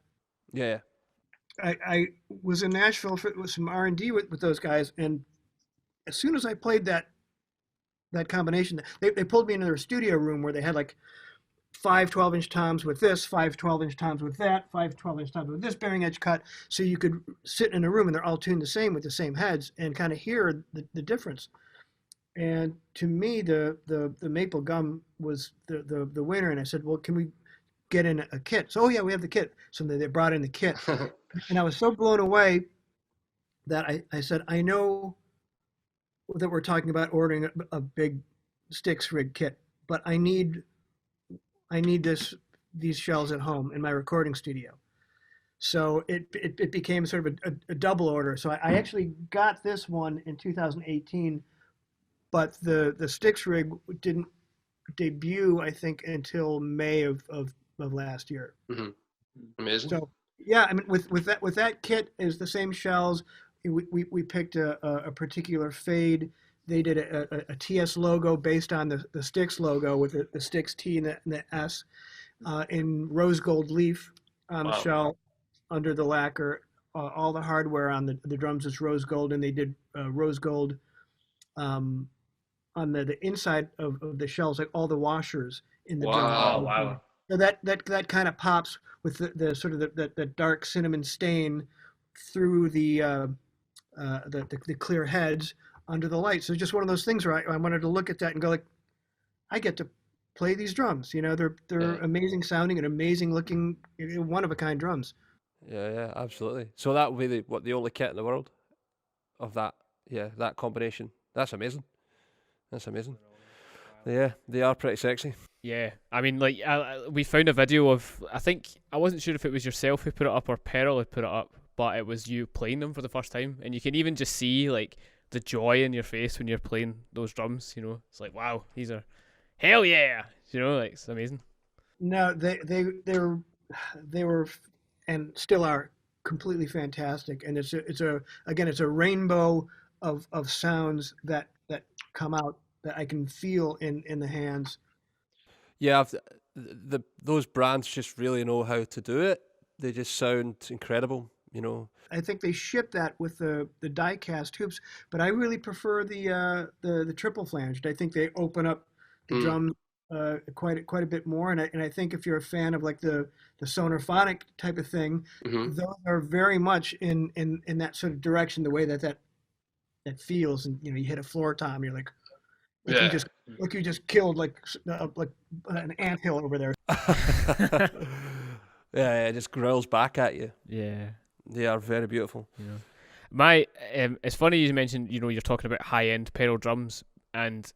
Yeah. I was in Nashville with some R&D with those guys, and as soon as I played that combination, they pulled me into their studio room where they had like 5 12-inch toms with this, 5 12-inch toms with that, 5 12-inch toms with this bearing edge cut, so you could sit in a room and they're all tuned the same with the same heads and kind of hear the difference. And to me, the Maple Gum was the winner, and I said, well, can we get in a kit? So, oh yeah, we have the kit. So they brought in the kit. And I was so blown away that I said, I know that we're talking about ordering a big Styx rig kit, but I need these shells at home in my recording studio. So it became sort of a double order. So I actually got this one in 2018, but the Styx rig didn't debut, I think, until May of last year. Amazing. So yeah, I mean, with that kit is the same shells. We picked a particular fade. They did a TS logo based on the Styx logo with the Styx T and the S in rose gold leaf on the shell under the lacquer. All the hardware on the drums is rose gold, and they did rose gold on the inside of the shells, like all the washers in the drum. Wow. Oh wow. So that kind of pops with the sort of the dark cinnamon stain through the clear heads under the light. So it's just one of those things where I wanted to look at that and go like, I get to play these drums. You know, they're Yeah. amazing sounding and amazing looking, one of a kind drums. Yeah, absolutely. So that would be the only kit in the world of that. Yeah, that combination. That's amazing. That's amazing. Yeah, they are pretty sexy. Yeah, I mean, like, we found a video of, I think, I wasn't sure if it was yourself who put it up or Peril who put it up, but it was you playing them for the first time, and you can even just see, like, the joy in your face when you're playing those drums, you know? It's like, wow, these are, hell yeah! You know, like, it's amazing. No, they were and still are completely fantastic, and it's a rainbow of sounds that come out that I can feel in the hands. Yeah, those brands just really know how to do it. They just sound incredible, you know. I think they ship that with the die cast hoops, but I really prefer the triple flanged. I think they open up the drum quite a bit more, and I think if you're a fan of like the sonarphonic type of thing, those are very much in that sort of direction. The way that feels, and you know, you hit a floor tom, you're like you just killed like an anthill over there. Yeah, it just growls back at you. Yeah. They are very beautiful. Yeah. It's funny you mentioned, you know, you're talking about high-end Peril drums, and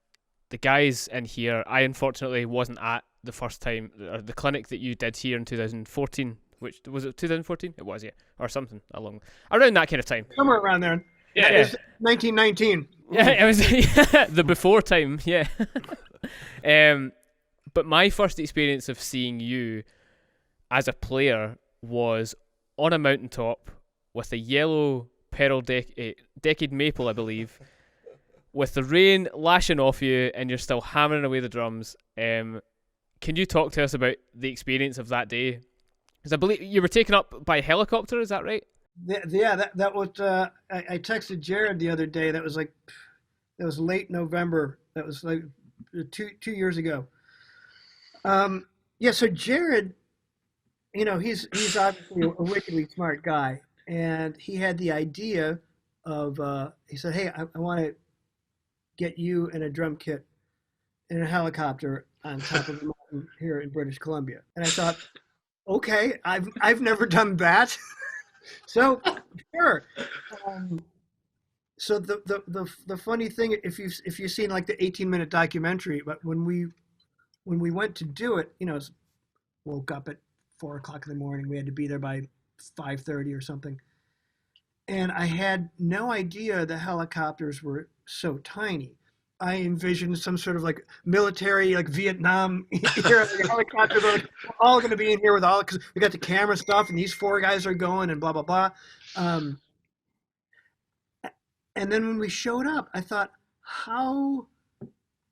the guys in here, I unfortunately wasn't at the first time, or the clinic that you did here in 2014, which, was it 2014? It was, yeah, or something around that kind of time. Somewhere around there. Yeah. It was 1919. Yeah, it was the before time, yeah. But my first experience of seeing you as a player was on a mountaintop with a yellow Peril Decade Maple, I believe, with the rain lashing off you, and you're still hammering away the drums. Can you talk to us about the experience of that day? Because I believe you were taken up by a helicopter, is that right? Yeah, that was. I texted Jared the other day. That was late November. That was like 2 years ago. Yeah. So Jared, you know, he's obviously a wickedly smart guy, and he had the idea of. He said, "Hey, I want to get you in a drum kit in a helicopter on top of the mountain here in British Columbia." And I thought, okay, I've never done that. So sure. So the funny thing, if you've seen like the 18-minute documentary, but when we went to do it, you know, woke up at 4:00 in the morning. We had to be there by 5:30 or something, and I had no idea the helicopters were so tiny. I envisioned some sort of like military, like Vietnam era helicopters. We're all going to be in here with all, because we got the camera stuff, and these 4 guys are going, and blah blah blah. And then when we showed up, I thought, how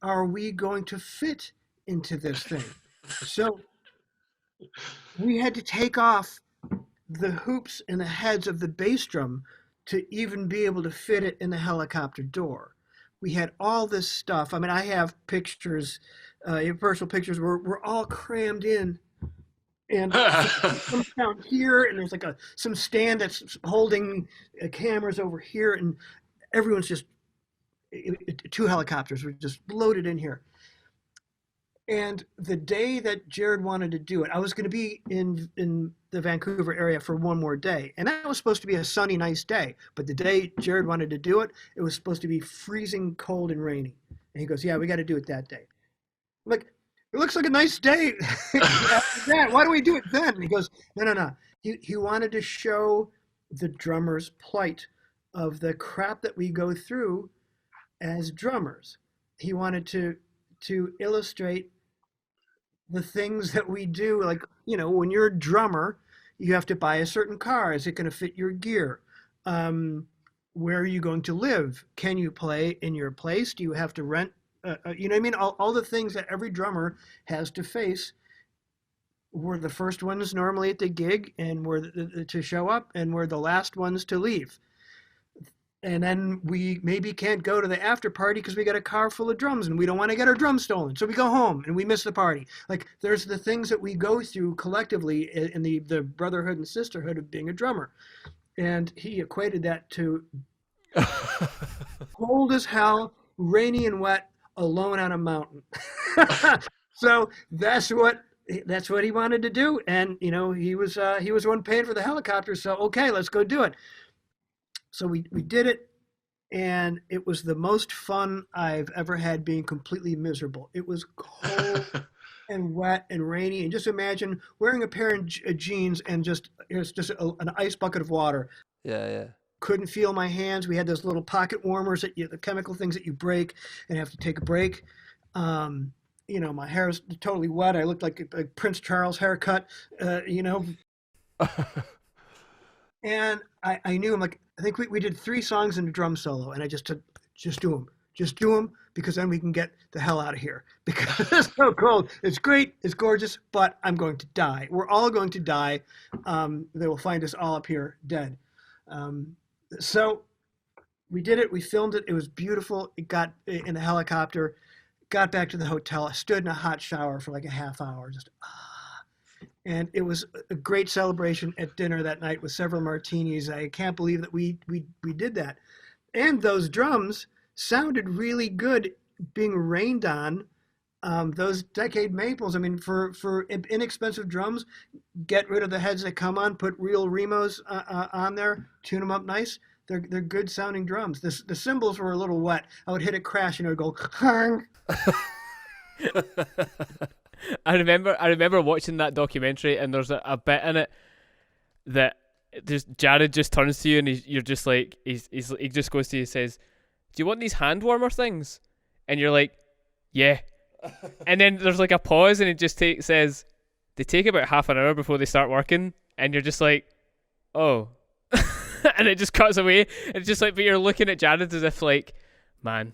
are we going to fit into this thing? So we had to take off the hoops and the heads of the bass drum to even be able to fit it in the helicopter door. We had all this stuff. I mean, I have pictures, personal pictures, where we're all crammed in, and some down here, and there's like some stand that's holding cameras over here, and everyone's just 2 helicopters were just loaded in here. And the day that Jared wanted to do it, I was going to be in the Vancouver area for one more day. And that was supposed to be a sunny, nice day. But the day Jared wanted to do it, it was supposed to be freezing cold and rainy. And he goes, yeah, we got to do it that day. I'm like, it looks like a nice day after that. Why don't we do it then? And he goes, no. He wanted to show the drummer's plight of the crap that we go through as drummers. He wanted to illustrate the things that we do, like, you know, when you're a drummer, you have to buy a certain car. Is it going to fit your gear? Where are you going to live? Can you play in your place? Do you have to rent? You know what I mean? All the things that every drummer has to face. We're the first ones normally at the gig, and we're to show up, and we're the last ones to leave. And then we maybe can't go to the after party because we got a car full of drums and we don't want to get our drums stolen. So we go home and we miss the party. Like there's the things that we go through collectively in the brotherhood and sisterhood of being a drummer. And he equated that to cold as hell, rainy and wet, alone on a mountain. So that's what he wanted to do. And he was one paying for the helicopter. So okay, let's go do it. So we did it, and it was the most fun I've ever had being completely miserable. It was cold and wet and rainy, and just imagine wearing a pair of jeans and it's just an ice bucket of water. Yeah. Couldn't feel my hands. We had those little pocket warmers the chemical things that you break and have to take a break. My hair was totally wet. I looked like a Prince Charles haircut, And I knew, I'm like, I think we did 3 songs in a drum solo, and I just took, just do them, because then we can get the hell out of here, because it's so cold. It's great, it's gorgeous, but I'm going to die. We're all going to die. They will find us all up here dead. So we did it, we filmed it, it was beautiful. It got in the helicopter, got back to the hotel. I stood in a hot shower for like a half hour, and it was a great celebration at dinner that night with several martinis. I can't believe that we did that. And those drums sounded really good being rained on. Those Decade maples, I mean, for inexpensive drums, get rid of the heads that come on, put real Remos on there, tune them up nice. They're good sounding drums. The cymbals were a little wet. I would hit a crash and it would go, hang. I remember watching that documentary, and there's a bit in it that Jared just turns to you, and you're just like, he just goes to you and says, "Do you want these hand warmer things?" And you're like, "Yeah." And then there's like a pause, and it just says, "They take about half an hour before they start working," and you're just like, "Oh." And it just cuts away. It's just like, but you're looking at Jared as if like, man,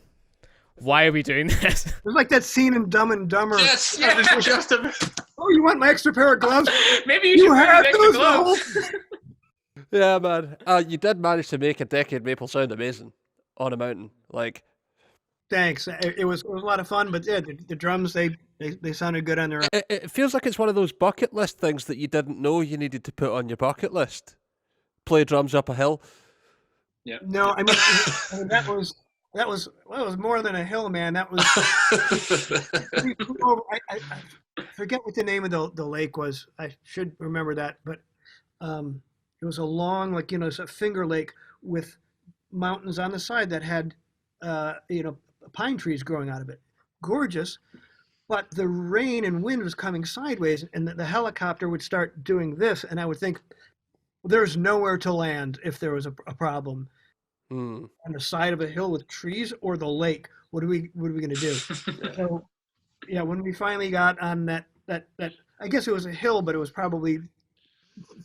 why are we doing this? It was like that scene in Dumb and Dumber. Yes. Oh, you want my extra pair of gloves? Maybe you should wear extra gloves. Yeah, man. You did manage to make a Decade maple sound amazing on a mountain. Like, thanks. It was a lot of fun, but yeah, the drums they sounded good on their own. it feels like it's one of those bucket list things that you didn't know you needed to put on your bucket list. Play drums up a hill. Yeah. No, I mean that was more than a hill, man. That was. I forget what the name of the lake was. I should remember that, but it was a long, it's a finger lake with mountains on the side that had, pine trees growing out of it. Gorgeous, but the rain and wind was coming sideways, and the helicopter would start doing this, and I would think, well, there's nowhere to land if there was a problem. On the side of a hill with trees or the lake. What are we going to do? So, yeah, when we finally got on that, I guess it was a hill, but it was probably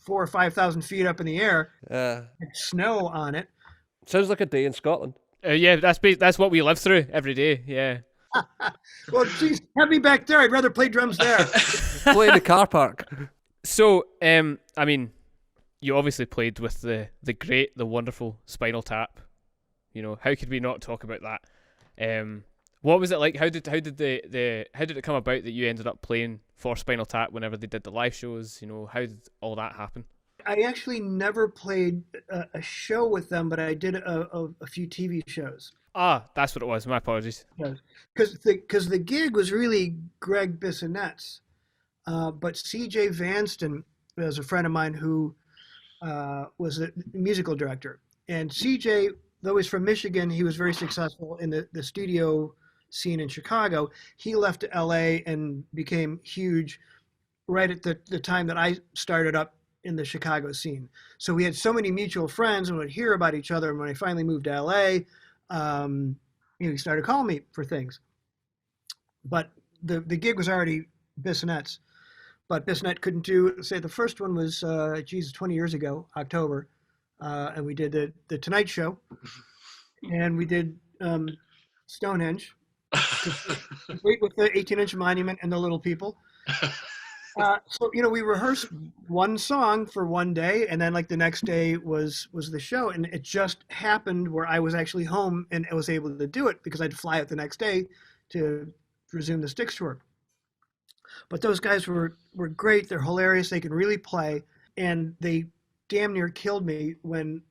4,000 or 5,000 feet up in the air. Had snow on it. Sounds like a day in Scotland. Yeah, that's what we live through every day. Yeah. Well, geez, have me back there. I'd rather play drums there. Play in the car park. So, I mean, you obviously played with the great, the wonderful Spinal Tap. How could we not talk about that? What was it like? How did it come about that you ended up playing for Spinal Tap whenever they did the live shows? How did all that happen? I actually never played a show with them, but I did a few TV shows. Ah, that's what it was. My apologies. Because the gig was really Greg Bissonette's, but C.J. Vanston was a friend of mine who was the musical director. And CJ, though he's from Michigan, he was very successful in the studio scene in Chicago. He left to LA and became huge right at the time that I started up in the Chicago scene. So we had so many mutual friends and would hear about each other. And when I finally moved to LA, he started calling me for things. But the gig was already Bissonette's. But Bissonette couldn't do, say, the first one was, 20 years ago, October. And we did the Tonight Show. And we did Stonehenge, complete with the 18-inch monument and the little people. So we rehearsed one song for one day, and then like the next day was the show, and it just happened where I was actually home and I was able to do it because I'd fly out the next day to resume the Styx tour. But those guys were great. They're hilarious. They can really play, and they damn near killed me when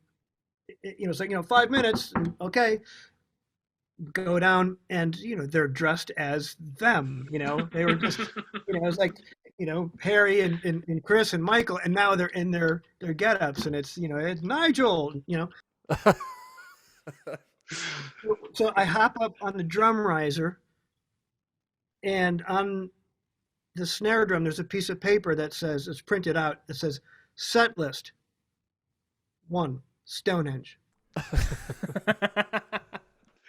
it's like 5 minutes, and, okay, go down, and they're dressed as them. They were just it was like Harry and Chris and Michael, and now they're in their get-ups, and it's it's Nigel. So I hop up on the drum riser, and on the snare drum there's a piece of paper that says, it's printed out, it says set list 1 Stonehenge.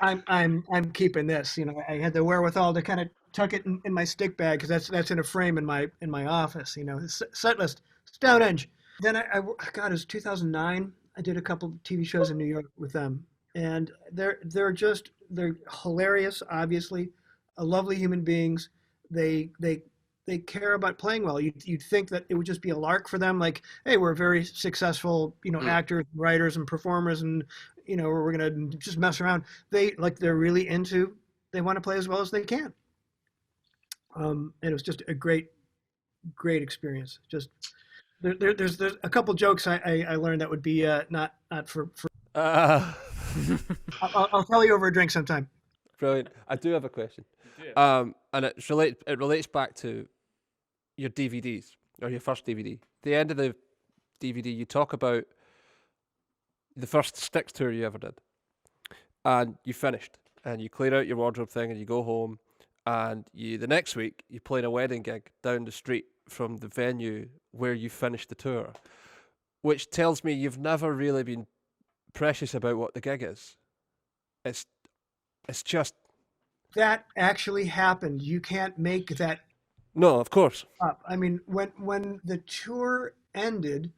I'm keeping this. I had the wherewithal to kind of tuck it in my stick bag because that's in a frame in my office. Set list Stonehenge. Then I God, it was 2009. I did a couple of TV shows in New York with them, and they're hilarious. Obviously, lovely human beings. They care about playing well. You'd think that it would just be a lark for them, like, hey, we're very successful, actors, writers, and performers, and we're gonna just mess around. They're really into. They want to play as well as they can. And it was just a great experience. Just there's a couple jokes I learned that would be not for. I'll tell you over a drink sometime. Brilliant. I do have a question, and it relates back to your DVDs, or your first DVD. At the end of the DVD, you talk about the first Styx tour you ever did, and you finished, and you clear out your wardrobe thing, and you go home, and the next week you play in a wedding gig down the street from the venue where you finished the tour, which tells me you've never really been precious about what the gig is. It's just that actually happened. You can't make that. No, of course. Up. I mean, when the tour ended,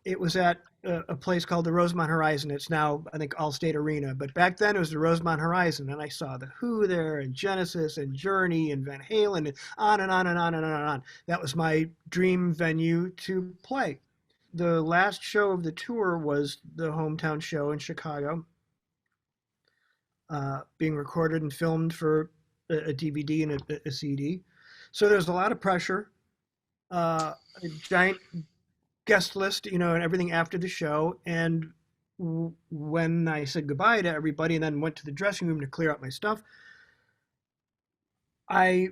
it was at a place called the Rosemont Horizon. It's now, I think, Allstate Arena, but back then it was the Rosemont Horizon, and I saw the Who there, and Genesis, and Journey, and Van Halen, and on and on and on and on and on. That was my dream venue to play. The last show of the tour was the hometown show in Chicago, being recorded and filmed for a DVD and a CD. So there's a lot of pressure, a giant guest list, and everything after the show. And when I said goodbye to everybody and then went to the dressing room to clear out my stuff, I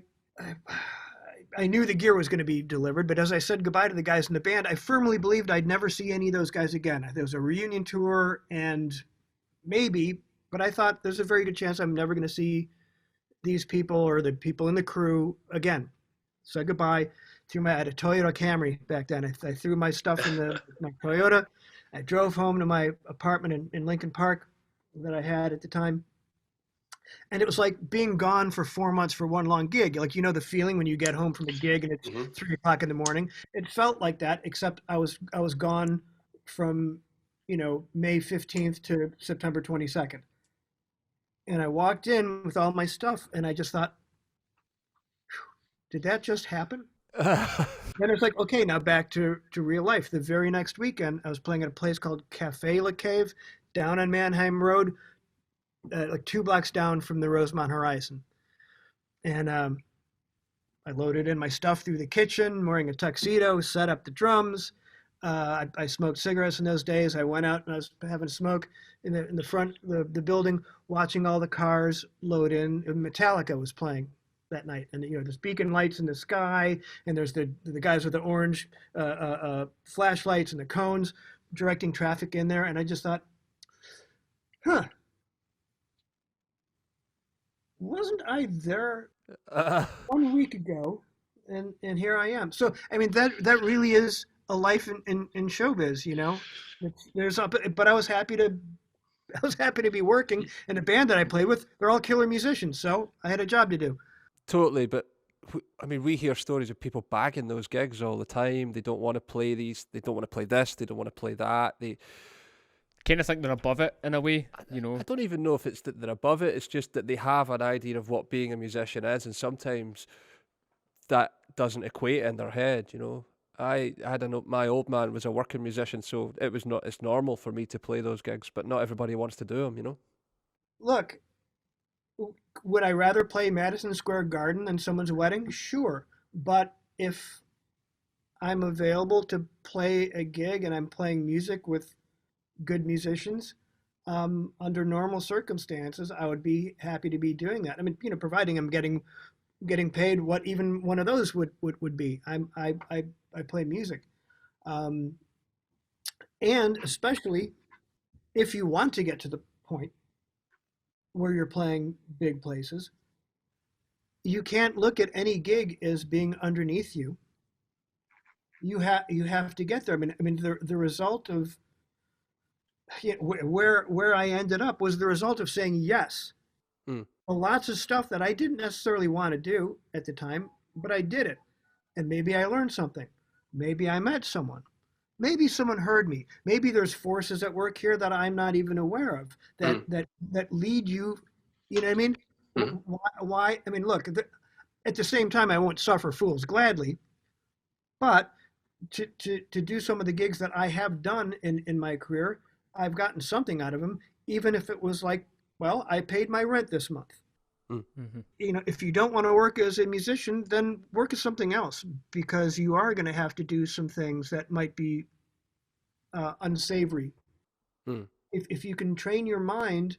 knew the gear was going to be delivered, but as I said goodbye to the guys in the band, I firmly believed I'd never see any of those guys again. There was a reunion tour, and maybe, but I thought there's a very good chance I'm never going to see these people or the people in the crew again. Said goodbye. I had a Toyota Camry back then. I threw my stuff in my Toyota. I drove home to my apartment in Lincoln Park that I had at the time. And it was like being gone for 4 months for one long gig. Like, the feeling when you get home from a gig and it's 3:00 in the morning. It felt like that, except I was gone from, May 15th to September 22nd. And I walked in with all my stuff, and I just thought, did that just happen? Then it's like, okay, now back to real life. The very next weekend, I was playing at a place called Cafe La Cave down on Mannheim Road, like 2 blocks down from the Rosemont Horizon. And I loaded in my stuff through the kitchen, wearing a tuxedo, set up the drums. I smoked cigarettes in those days. I went out and I was having a smoke in the front of the building, watching all the cars load in. And Metallica was playing that night, and there's beacon lights in the sky, and there's the guys with the orange flashlights and the cones directing traffic in there. And I just thought, wasn't I there 1 week ago? And here I am. So I mean, that really is a life in showbiz, but I was happy to be working in a band that I played with. They're all killer musicians, so I had a job to do. Totally, but I mean, we hear stories of people bagging those gigs all the time. They don't want to play these. They don't want to play this. They don't want to play that. They kind of think they're above it in a way, I don't even know if it's that they're above it. It's just that they have an idea of what being a musician is, and sometimes that doesn't equate in their head, you know. I had my old man was a working musician, so it's normal for me to play those gigs, but not everybody wants to do them, you know. Look, would I rather play Madison Square Garden than someone's wedding? Sure. But if I'm available to play a gig and I'm playing music with good musicians, under normal circumstances, I would be happy to be doing that. I mean, you know, providing I'm getting paid what even one of those would be. I play music, and especially if you want to get to the point where you're playing big places, you can't look at any gig as being underneath you. You have to get there. I mean, the result of, you know, where I ended up was the result of saying yes. Lots of stuff that I didn't necessarily want to do at the time, but I did it. And maybe I learned something. Maybe I met someone. Maybe someone heard me. Maybe there's forces at work here that I'm not even aware of that lead you. You know what I mean? Why? I mean, look, at the same time, I won't suffer fools gladly, but to do some of the gigs that I have done in my career, I've gotten something out of them, even if it was like, well, I paid my rent this month. Mm-hmm. You know, if you don't want to work as a musician, then work as something else, because you are going to have to do some things that might be unsavory. If you can train your mind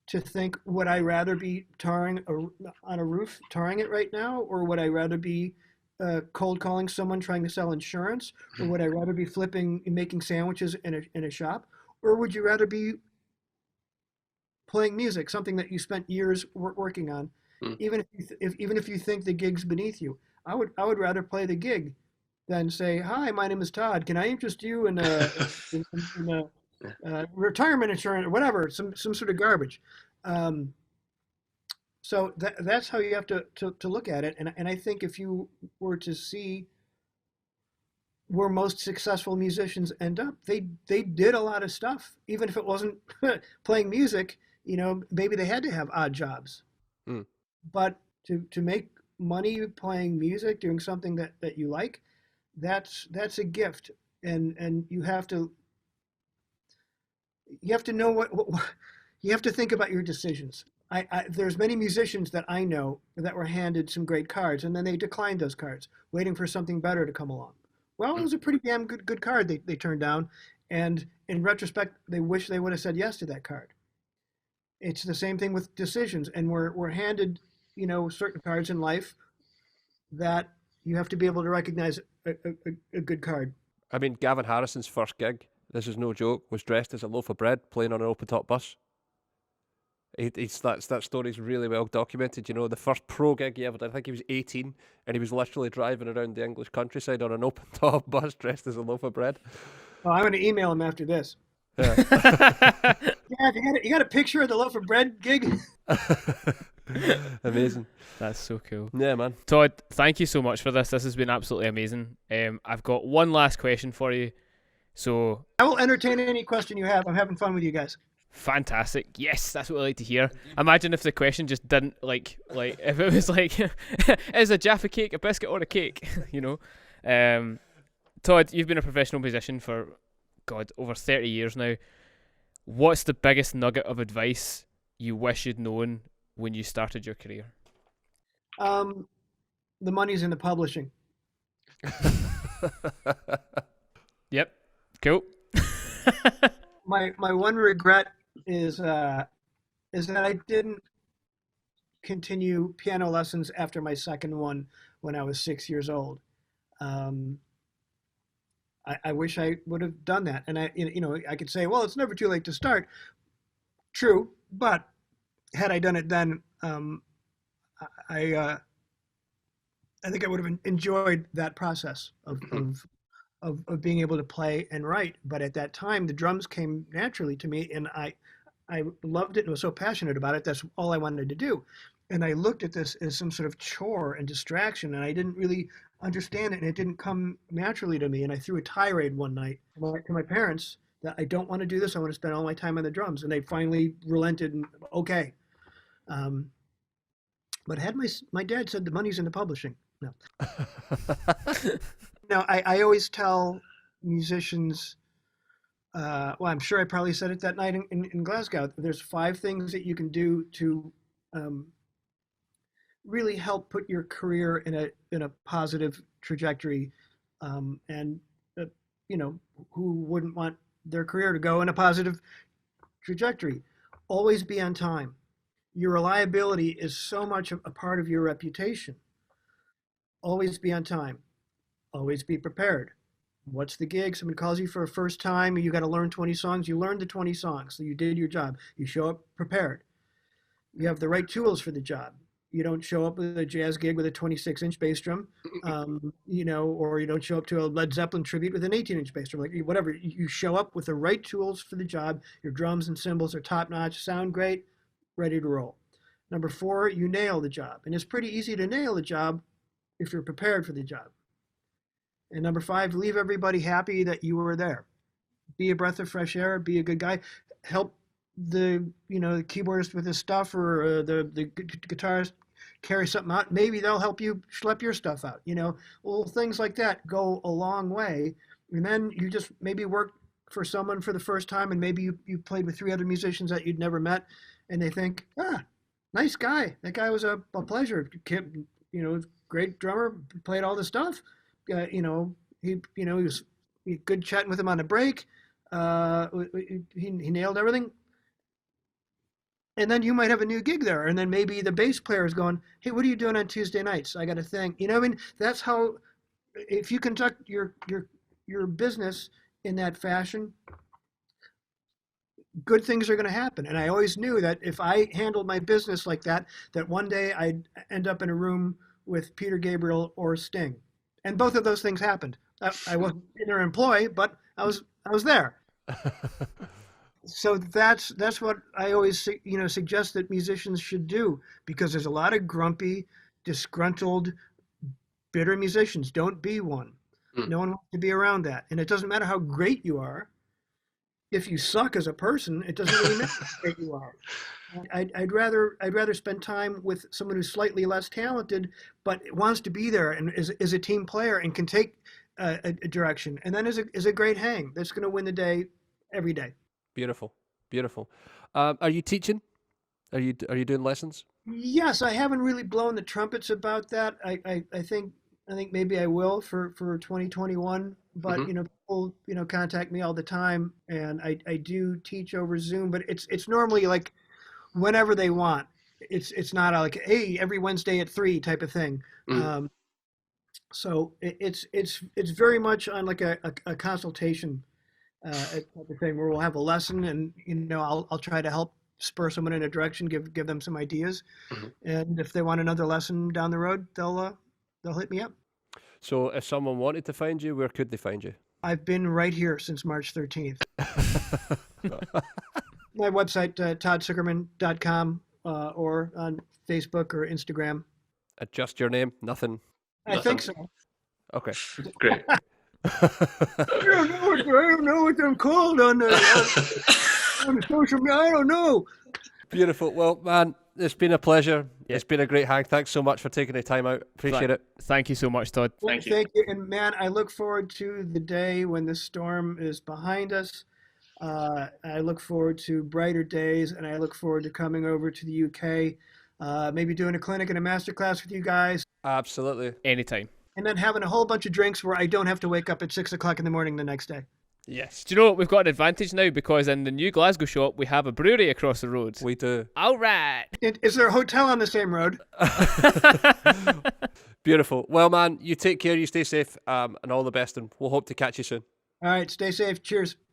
to think, would I rather be tarring on a roof, tarring it right now, or would I rather be cold calling someone trying to sell insurance, or would I rather be making sandwiches in a shop, or would you rather be playing music, something that you spent years working on, even if you think the gig's beneath you? I would rather play the gig than say, "Hi, my name is Todd. Can I interest you in retirement insurance or whatever, some sort of garbage?" So that's how you have to look at it. And I think if you were to see where most successful musicians end up, they did a lot of stuff, even if it wasn't playing music. You know, maybe they had to have odd jobs, but to make money playing music, doing something that you like, that's a gift, and you have to know what you have to think about your decisions. There's many musicians that I know that were handed some great cards, and then they declined those cards, waiting for something better to come along. Well, it was a pretty damn good card they turned down, and in retrospect, they wish they would have said yes to that card. It's the same thing with decisions, and we're handed, you know, certain cards in life that you have to be able to recognize a good card. I mean, Gavin Harrison's first gig, this is no joke, was dressed as a loaf of bread playing on an open top bus. That story's really well documented. You know, the first pro gig he ever did, I think he was 18, and he was literally driving around the English countryside on an open top bus dressed as a loaf of bread. Well, I'm going to email him after this. Yeah. Yeah, you got a picture of the loaf of bread gig? Amazing. That's so cool. Yeah, man. Todd, thank you so much for this. This has been absolutely amazing. I've got one last question for you. So I will entertain any question you have. I'm having fun with you guys. Fantastic. Yes, that's what I like to hear. Imagine if the question just didn't like if it was like, is a Jaffa cake a biscuit or a cake? You know. Todd, you've been a professional musician for over 30 years now. What's the biggest nugget of advice you wish you'd known when you started your career? The money's in the publishing. Yep. Cool. My one regret is that I didn't continue piano lessons after my second one when I was 6 years old. I wish I would have done that. And I could say, well, it's never too late to start. True, but had I done it then, I think I would have enjoyed that process of being able to play and write. But at that time, the drums came naturally to me, and I loved it and was so passionate about it. That's all I wanted to do. And I looked at this as some sort of chore and distraction, and I didn't really understand it, and it didn't come naturally to me. And I threw a tirade one night to my parents that I don't want to do this. I want to spend all my time on the drums. And they finally relented and, okay. But had my dad said the money's in the publishing, No. No, I always tell musicians, well, I'm sure I probably said it that night in Glasgow. There's 5 things that you can do to really help put your career in a positive trajectory, and you know, who wouldn't want their career to go in a positive trajectory? Always be on time. Your reliability is so much a part of your reputation. Always be on time. Always be prepared. What's the gig? Someone calls you for a first time, you got to learn 20 songs. You learned the 20 songs, so you did your job. You show up prepared. You have the right tools for the job. You don't show up with a jazz gig with a 26-inch bass drum, you know, or you don't show up to a Led Zeppelin tribute with an 18-inch bass drum. Like whatever, you show up with the right tools for the job. Your drums and cymbals are top-notch, sound great, ready to roll. Number 4, you nail the job, and it's pretty easy to nail the job if you're prepared for the job. And number 5, leave everybody happy that you were there. Be a breath of fresh air. Be a good guy. Help the the keyboardist with his stuff, or the guitarist carry something out. Maybe they'll help you schlep your stuff out. Little things like that go a long way. And then you just maybe work for someone for the first time, and maybe you played with 3 other musicians that you'd never met, and they think, nice guy. That guy was a pleasure. Great drummer, played all the stuff. He was good chatting with him on a break. He nailed everything. And then you might have a new gig there, and then maybe the bass player is going, "Hey, what are you doing on Tuesday nights? I got a thing." That's how. If you conduct your business in that fashion, good things are going to happen. And I always knew that if I handled my business like that, that one day I'd end up in a room with Peter Gabriel or Sting. And both of those things happened. I wasn't in their employ, but I was there. So that's what I always suggest that musicians should do, because there's a lot of grumpy, disgruntled, bitter musicians. Don't be one. No one wants to be around that. And it doesn't matter how great you are. If you suck as a person, it doesn't really matter how great you are. I'd rather spend time with someone who's slightly less talented, but wants to be there and is a team player and can take a direction, and then is a great hang that's going to win the day every day. Beautiful. Are you teaching? Are you doing lessons? Yes, I haven't really blown the trumpets about that. I think maybe I will for 2021. But people contact me all the time, and I do teach over Zoom, but it's normally like whenever they want. It's not like, hey, every Wednesday at 3 type of thing. So it's very much on like a consultation type of thing, where we'll have a lesson, and I'll try to help spur someone in a direction, give them some ideas, and if they want another lesson down the road, they'll hit me up. So if someone wanted to find you, where could they find you? I've been right here since March 13th. My website, toddsucherman.com, or on Facebook or Instagram. Just your name? Nothing? I think so. Okay. Great. I don't know what I'm called on social media. I don't know. Beautiful. Well, man, it's been a pleasure. Yeah. It's been a great hang. Thanks so much for taking the time out. Appreciate it. Thank you so much, Todd. Thank you. And man, I look forward to the day when the storm is behind us. I look forward to brighter days, and I look forward to coming over to the UK, maybe doing a clinic and a masterclass with you guys. Absolutely. Anytime. And then having a whole bunch of drinks where I don't have to wake up at 6 o'clock in the morning the next day. Yes. Do you know what? We've got an advantage now, because in the new Glasgow shop, we have a brewery across the road. We do. All right. Is there a hotel on the same road? Beautiful. Well, man, you take care, you stay safe, and all the best, and we'll hope to catch you soon. All right. Stay safe. Cheers.